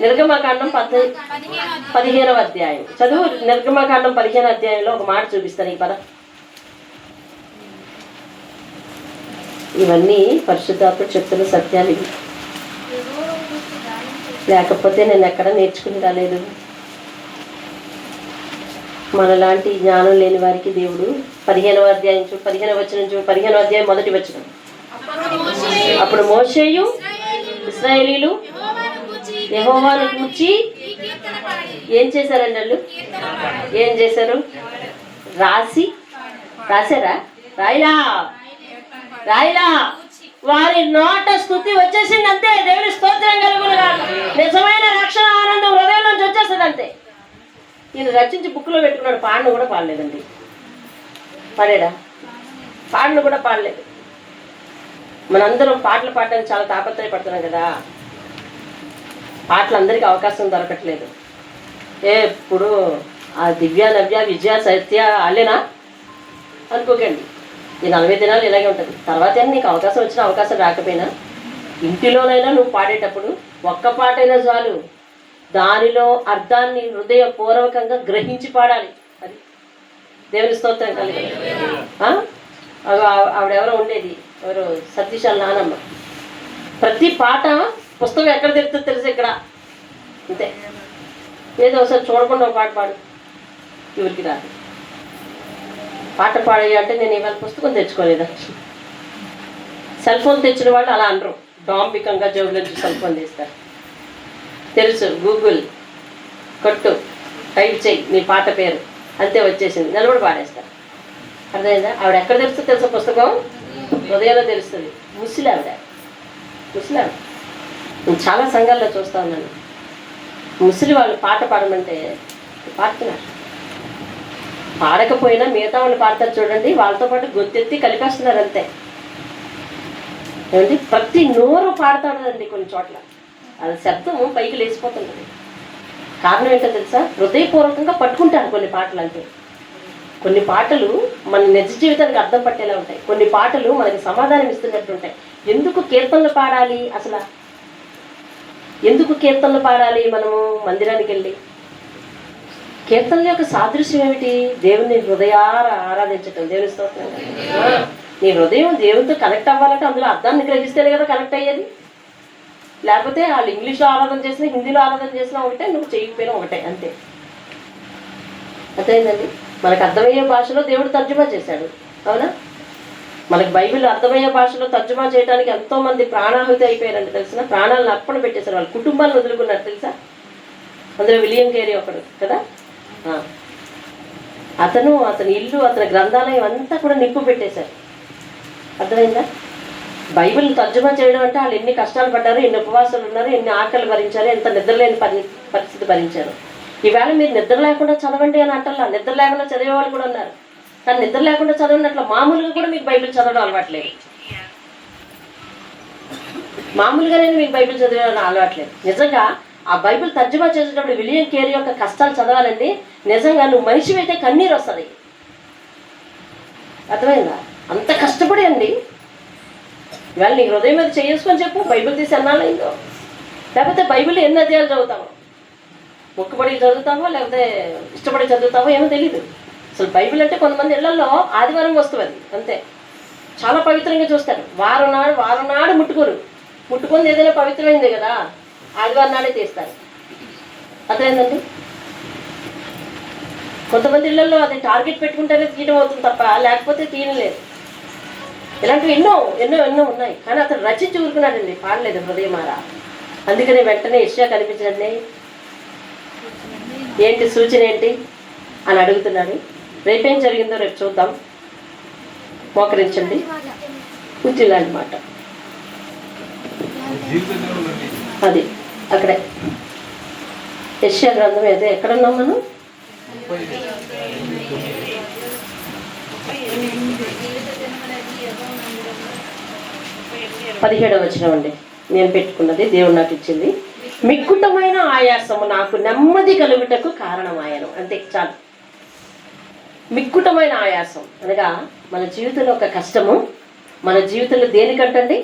నిర్గమకాండం 15వ అధ్యాయం చదువు. నిర్గమకాండం 15వ అధ్యాయంలో ఒక మాట చూపిస్తాను. ఈ పద ఇవన్నీ పరిశుద్ధాత్మ చెప్తున్న సత్యాలు ఇవి. లేకపోతే నేను ఎక్కడ నేర్చుకుని రాలేదు. మనలాంటి జ్ఞానం లేని వారికి దేవుడు 15వ అధ్యాయం 15వ వచనం 15వ అధ్యాయం 1వ వచనం. అప్పుడు మోషేయు ఇశ్రాయేలీలు యెహోవాను గూర్చి ఏం చేశారండి? వాళ్ళు ఏం చేశారు? రాశారా? రాయిలా వారి నోట స్తుతి వచ్చేసింది అంతే. దేవుని స్తోత్రం కలుగునుగా. నిజమైన రక్షణ ఆనందం హృదయం నుంచి వచ్చేస్తుంది అంతే. ఈయన రచించి బుక్లో పెట్టుకున్నాడు. పాటను కూడా పాడలేదండి. పాడాడా? పాటను కూడా పాడలేదు. మనందరం పాటలు పాడడానికి చాలా తాపత్రయపడుతున్నాం కదా. పాటలు అందరికీ అవకాశం దొరకట్లేదు. ఎప్పుడు ఆ దివ్య నవ్య విజయ సత్య వాళ్ళేనా అనుకోకండి. ఈ 40 దినాలు ఇలాగే ఉంటుంది. తర్వాత నీకు అవకాశం వచ్చినా అవకాశం రాకపోయినా ఇంటిలోనైనా నువ్వు పాడేటప్పుడు ఒక్క పాటైనా చాలు, దానిలో అర్థాన్ని హృదయపూర్వకంగా గ్రహించి పాడాలి. అది దేవుని స్తోత్రం కలిగి. ఆవిడెవరో ఉండేది, ఎవరు సతీశాల నానమ్మ. ప్రతి పాట పుస్తకం ఎక్కడ తిరుగుతుందో తెలుసు ఇక్కడ అంతే. ఏదో ఒకసారి చూడకుండా ఒక పాట పాడు, ఎవరికి రాదు. పాట పాడేయ అంటే నేను ఇవాళ పుస్తకం తెచ్చుకోలేదా? సెల్ ఫోన్ తెచ్చిన వాళ్ళు అలా అనరు. డాంబికంగా జోబులో సెల్ ఫోన్ తీస్తారు. తెలుసు, గూగుల్ కొట్టు, టైప్ చేయి నీ పాట పేరు, అంతే వచ్చేసింది, నిలబడి పాడేస్తారు. అర్థమైందా? ఆవిడ ఎక్కడ తెలుస్తుందో తెలుసా? పుస్తకం హృదయంలో తెలుస్తుంది. ముసలి ఆవిడ. నేను చాలా సంఘాల్లో చూస్తా ఉన్నాను. ముసలి వాళ్ళు పాట పాడమంటే పాడుతున్నారు. పాడకపోయినా మిగతా వాళ్ళు పాడతారు చూడండి, వాళ్ళతో పాటు గొంతెత్తి కలిపేస్తున్నారు అంతే. ఏమండి? ప్రతి నోరు పాడుతుందండి కొన్ని చోట్ల. అది శబ్దం పైకి లేచిపోతుంది. కారణం ఏంటో తెలుసా? హృదయపూర్వకంగా పట్టుకుంటారు కొన్ని పాటలు. అంటే కొన్ని పాటలు మన నిజ జీవితానికి అర్థం పట్టేలా ఉంటాయి, కొన్ని పాటలు మనకి సమాధానం ఇస్తున్నట్టు ఉంటాయి. ఎందుకు కీర్తనలు పాడాలి? అసలు ఎందుకు కీర్తనలు పాడాలి? మనము మందిరానికి వెళ్ళి కీర్తనల యొక్క సాదృశ్యం ఏమిటి? దేవుని హృదయార ఆరాధించటం. దేవుని స్తోత్రం. నీ హృదయం దేవునితో కనెక్ట్ అవ్వాలంటే అందులో అర్థాన్ని గ్రహిస్తేనే కదా కనెక్ట్ అయ్యేది. లేకపోతే వాళ్ళు ఇంగ్లీష్లో ఆరాధన చేసినా, హిందీలో ఆరాధన చేసినా ఒకటే, నువ్వు చేయకపోయినా ఒకటే, అంతే. అర్థమైందండి? మనకు అర్థమయ్యే భాషలో దేవుడు తర్జుమా చేశాడు, అవునా? మనకి బైబిల్ అర్థమయ్యే భాషలో తర్జుమా చేయడానికి ఎంతోమంది ప్రాణాహుతి అయిపోయారండి, తెలిసిన ప్రాణాలను అర్పణ పెట్టేశారు, వాళ్ళ కుటుంబాలను వదులుకున్నారు, తెలుసా? అందులో విలియం కేరీ ఒకడు కదా. అతని ఇల్లు, అతని గ్రంథాలయం అంతా కూడా నిప్పు పెట్టేశారు. అర్థమైందా? బైబిల్ తర్జుమా చేయడం అంటే వాళ్ళు ఎన్ని కష్టాలు పడ్డారు, ఎన్ని ఉపవాసాలు ఉన్నారు, ఎన్ని ఆకలి భరించారు, ఎంత నిద్రలేని పరిస్థితి భరించారు. ఈవేళ మీరు నిద్ర లేకుండా చదవండి అని అంటల్లా, నిద్ర లేకుండా చదివే వాళ్ళు కూడా ఉన్నారు. కానీ నిద్ర లేకుండా చదవనట్లు మామూలుగా కూడా మీకు బైబిల్ చదవడం అలవాట్లేదు. మామూలుగానే మీకు బైబిల్ చదివడం అలవాట్లేదు. నిజంగా ఆ బైబిల్ తర్జుమా చేసేటప్పుడు విలియం కేరీ యొక్క కష్టాలు చదవాలండి. నిజంగా నువ్వు మనిషి అయితే కన్నీరు వస్తుంది. అర్థమైందా? అంత కష్టపడి అండి. ఇవాళ నీ హృదయం మీద చేసుకొని చెప్పు, బైబిల్ తీసి అన్నాళ్ళైందో. లేకపోతే బైబిల్ ఎన్ని అధ్యాయాలు చదువుతావో, మొక్కుబడి చదువుతావో లేకపోతే ఇష్టపడి చదువుతావో ఏమో తెలీదు. అసలు బైబిల్ అంటే కొంతమంది ఇళ్లలో ఆదివారం వస్తువు అది, అంతే. చాలా పవిత్రంగా చూస్తారు. వారం నాడు ముట్టుకొని ఏదైనా పవిత్రమైంది కదా ఆదివారం నాడే తీస్తారు. అర్థమైందండి? కొంతమంది ఇళ్లలో అది టార్గెట్ పెట్టుకుంటేనే తీయడం అవుతుంది తప్ప లేకపోతే తీయలేదు. ఇలాంటివి ఎన్నో ఎన్నో ఎన్నో ఉన్నాయి. కానీ అతను రచించి ఊరుకున్నాడండి, పాడలేదు హృదయమారా. అందుకని వెంటనే యెషయా కనిపించండి, ఏంటి సూచన ఏంటి అని అడుగుతున్నాడు. రేపేం జరిగిందో రేపు చూద్దాం. మోకరించండి, కూర్చున్నాడు మాట. అది అక్కడే యెషయా గ్రంథం ఏదో ఎక్కడున్నాం మనం? 17వ వచనం అండి నేను పెట్టుకున్నది, దేవుడు నాకు ఇచ్చింది. మిక్కుటమైన ఆయాసము నాకు నెమ్మది కలుగుటకు కారణమాయను. అంతే, చాలు. మిక్కుటమైన ఆయాసం అనగా మన జీవితంలో ఒక కష్టము మన జీవితంలో దేనికంటండి?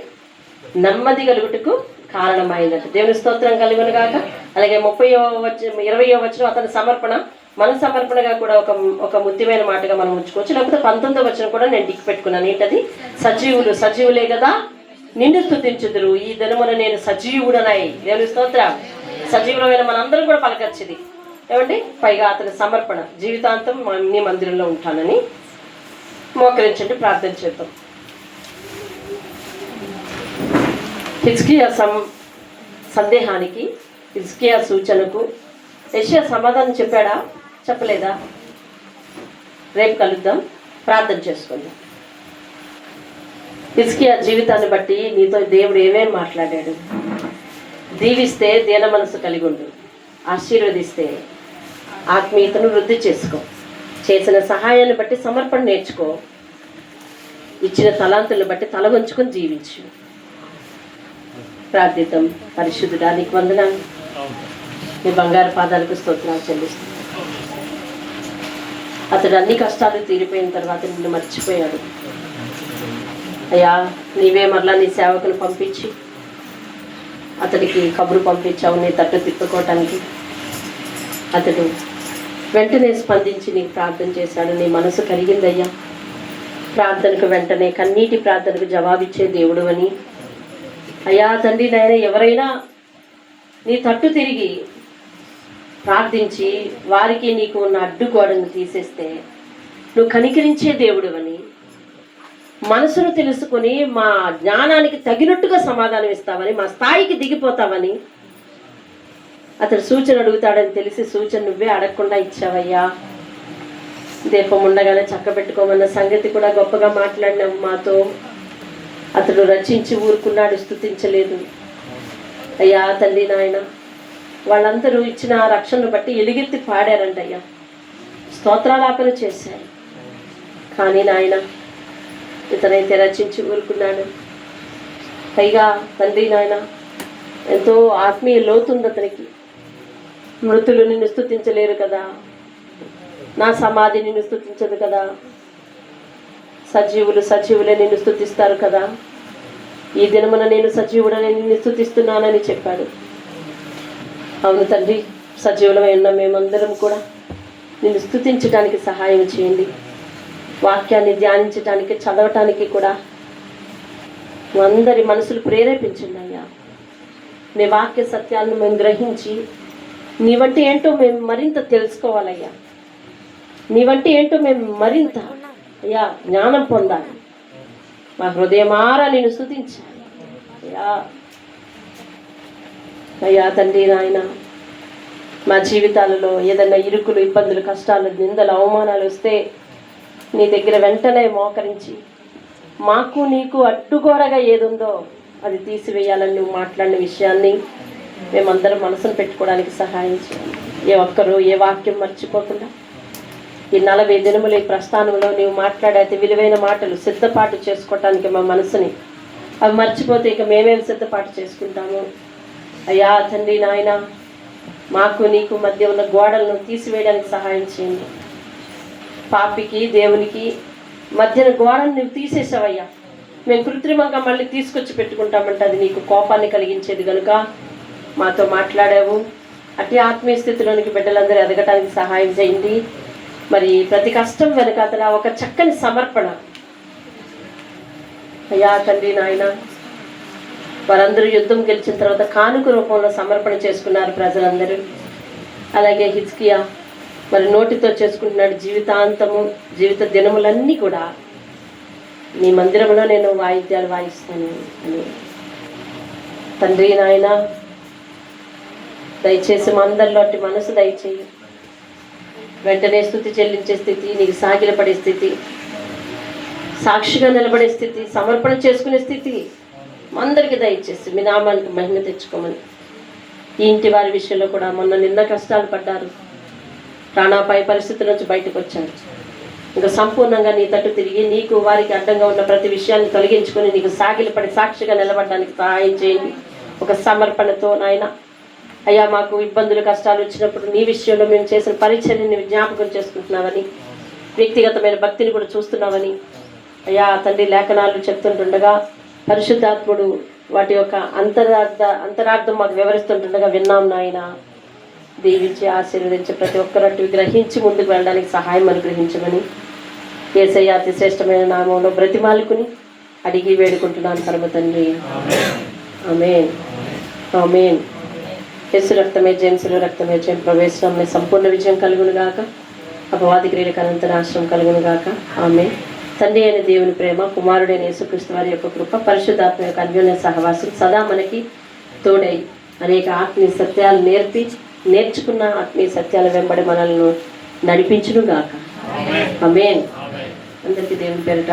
నెమ్మది కలుగుటకు కారణమైనట్టు. దేవుని స్తోత్రం కలుగును గాక. అలాగే 20వ వచనం అతని సమర్పణ మన సమర్పణగా కూడా ఒక ముఖ్యమైన మాటగా మనం ఉంచుకోవచ్చు. లేకపోతే 19వ వచనం కూడా నేను టిక్ పెట్టుకున్నాను. ఏంటది? సజీవులే కదా నిన్ను స్తుతించుదురు, ఈ దినమున నేను సజీవుడనై. దేవుని స్తోత్రం. సజీవులమైన మనందరం కూడా పలకర్చిది ఏమండి. పైగా అతని సమర్పణ, జీవితాంతం నీ మందిరంలో ఉంటానని. మోకరించండి, ప్రార్థన చేద్దాం. హిజ్కియా సందేహానికి, హిజ్కియా సూచనకు యెషయా సమాధానం చెప్పాడా? చెప్పలేదా? రేపు కలుద్దాం, ప్రార్థన చేసుకుందాం. హిజ్కియా జీవితాన్ని బట్టి నీతో దేవుడు ఏమేమి మాట్లాడాడు? దీవిస్తే దీన మనసు కలిగి ఉండు, ఆశీర్వదిస్తే ఆత్మీయతను వృద్ధి చేసుకో, చేసిన సహాయాన్ని బట్టి సమర్పణ నేర్చుకో, ఇచ్చిన తలాంతులను బట్టి తల వంచుకొని జీవించు. ప్రార్థితం. పరిశుద్ధుడా, నీకు వందనాలు. నీ బంగారు పాదాలకు స్తోత్రాలు చెల్లిస్తాను. అతడు అన్ని కష్టాలు తీరిపోయిన తర్వాత నిన్ను మర్చిపోయాడు. అయ్యా, నీవే మరలా నీ సేవకులు పంపించి అతడికి కబురు పంపించావు నీ తట్టు తిప్పుకోవటానికి. అతడు వెంటనే స్పందించి నీకు ప్రార్థన చేశాడు. నీ మనసు కలిగిందయ్యా. ప్రార్థనకు వెంటనే, కన్నీటి ప్రార్థనకు జవాబిచ్చే దేవుడు అని. అయ్యా తండ్రి, నాయన ఎవరైనా నీ తట్టు తిరిగి ప్రార్థించి వారికి నీకు ఉన్న అడ్డుగోడను తీసేస్తే నువ్వు కనికరించే దేవుడు అని, మనసును తెలుసుకొని మా జ్ఞానానికి తగినట్టుగా సమాధానం ఇస్తావని, మా స్థాయికి దిగిపోతావని అతడు సూచన అడుగుతాడని తెలిసి సూచన నువ్వే అడగకుండా ఇచ్చావయ్యా. దీపం ఉండగానే చక్కబెట్టుకోమన్న సంగతి కూడా గొప్పగా మాట్లాడినావు మాతో. అతడు రచించి ఊరుకున్నాడు, స్తుతించలేదు. అయ్యా తండ్రి నాయన, వాళ్ళందరూ ఇచ్చిన రక్షణను బట్టి ఎలుగెత్తి పాడారంటయ్యా, స్తోత్రాలాపన చేశారు. కానీ నాయన ఇతనైతే రచించి ఊరుకున్నాడు. పైగా తండ్రి నాయన ఎంతో ఆత్మీయ లోతుంది అతనికి. మృతులు నిన్ను స్తుతించలేరు కదా, నా సమాధి నిన్ను స్తుతించదు కదా, సజీవులే నిన్ను స్తుతిస్తారు కదా. ఈ దినమున నేను సజీవుడని నిన్ను స్తుతిస్తున్నానని చెప్పాడు. అవును తండ్రి, సజీవులమై ఉన్న మేమందరం కూడా నిన్ను స్తుతించడానికి సహాయం చేయండి. వాక్యాన్ని ధ్యానించడానికి, చదవటానికి కూడా అందరి మనసులు ప్రేరేపించండి అయ్యా. నీ వాక్య సత్యాలను మేము గ్రహించి నీ వంటి ఏంటో మేము మరింత తెలుసుకోవాలయ్యా. నీ వంటి ఏంటో మేము మరింత అయ్యా జ్ఞానం పొందాలి. మా హృదయమారా నేను స్తుతించాలి అయ్యా. అయ్యా తండ్రి నాయన, మా జీవితాలలో ఏదైనా ఇరుకులు, ఇబ్బందులు, కష్టాలు, నిందలు, అవమానాలు వస్తే నీ దగ్గర వెంటనే మోకరించి మాకు నీకు అడ్డుగోడగా ఏదుందో అది తీసివేయాలని నువ్వు మాట్లాడిన విషయాన్ని మేమందరం మనసును పెట్టుకోవడానికి సహాయం చేయాలి. ఏ ఒక్కరు ఏ వాక్యం మర్చిపోకుండా ఈ 40 దినముల ఈ ప్రస్థానంలో నీవు మాట్లాడే అతి విలువైన మాటలు సిద్ధపాటు చేసుకోవటానికి మా మనసుని అవి మర్చిపోతే ఇక మేమేం సిద్ధపాటు చేసుకుంటాము. అయ్యా తండ్రి నాయన, మాకు నీకు మధ్య ఉన్న గోడలను తీసివేయడానికి సహాయం చేయండి. పాపికి దేవునికి మధ్యన గోడను నువ్వు తీసేసావయ్యా. మేము కృత్రిమంగా మళ్ళీ తీసుకొచ్చి పెట్టుకుంటామంటే అది నీకు కోపాన్ని కలిగించేది కనుక మాతో మాట్లాడావు. అట్టి ఆత్మీయ స్థితిలోనికి బిడ్డలందరూ ఎదగటానికి సహాయం చేయండి. మరి ప్రతి కష్టం వెనుక అతను ఒక చక్కని సమర్పణ అయ్యా తండ్రి నాయన. వారందరూ యుద్ధం గెలిచిన తర్వాత కానుక రూపంలో సమర్పణ చేసుకున్నారు ప్రజలందరూ. అలాగే హిజ్కియా మరి నోటితో చేసుకుంటున్నాడు జీవితాంతము, జీవిత దినములన్నీ కూడా నీ మందిరంలో నేను వాయిద్యాలు వాయిస్తాను అని. తండ్రి నాయన, దయచేసి మా అందరిలో అట్టి మనసు దయచేయి. వెంటనే స్తుతి చెల్లించే స్థితి, నీకు సాగిలపడే స్థితి, సాక్షిగా నిలబడే స్థితి, సమర్పణ చేసుకునే స్థితి అందరికీ దయచేసి మీ నామానికి మహిమ తెచ్చుకోమని. ఈ ఇంటి వారి విషయంలో కూడా నిన్న కష్టాలు పడ్డారు, ప్రాణాపాయ పరిస్థితుల నుంచి బయటకు వచ్చారు. ఇంకా సంపూర్ణంగా నీ తట్టు తిరిగి నీకు వారికి అడ్డంగా ఉన్న ప్రతి విషయాన్ని తొలగించుకొని నీకు సాగిలపడి సాక్షిగా నిలబడడానికి సహాయం చేయండి. ఒక సమర్పణతో నాయన అయ్యా, మాకు ఇబ్బందులు, కష్టాలు వచ్చినప్పుడు నీ విషయంలో మేము చేసిన పరిచర్యని జ్ఞాపకం చేసుకుంటున్నామని, వ్యక్తిగతమైన భక్తిని కూడా చూస్తున్నామని అయ్యా తండ్రి. లేఖనాలు చెప్తుంటుండగా పరిశుద్ధాత్ముడు వాటి యొక్క అంతరార్థం మాకు వివరిస్తుంటుండగా విన్నాం నాయన. దీవించి ఆశీర్వదించి ప్రతి ఒక్కరట్టు గ్రహించి ముందుకు వెళ్ళడానికి సహాయం అనుగ్రహించమని యేసయ్య అతి శ్రేష్టమైన నామంలో బ్రతిమాలుకుని అడిగి వేడుకుంటున్నాను పరమ తండ్రి. ఆమేన్, ఆమేన్. యేసు రక్తమే జయంసులు, రక్తమే జయం ప్రవేశంలో సంపూర్ణ విజయం కలుగును గాక, అపవాది క్రియలకు అనంత నాశనం కలుగును గాక. ఆమేన్. తండ్రి అయిన దేవుని ప్రేమ, కుమారుడైన యేసుక్రీస్తు వారి యొక్క కృప, పరిశుద్ధాత్మ యొక్క అన్యోన్య సహవాసం సదా మనకి తోడై అనేక ఆత్మీయ సత్యాలు నేర్చుకున్న ఆత్మీయ సత్యాల వెంబడి మనల్ని నడిపించును గాక. ఆమేన్. అందరికీ దేవుని పేరిట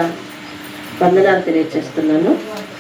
వందనాలు తెలియజేస్తున్నాను.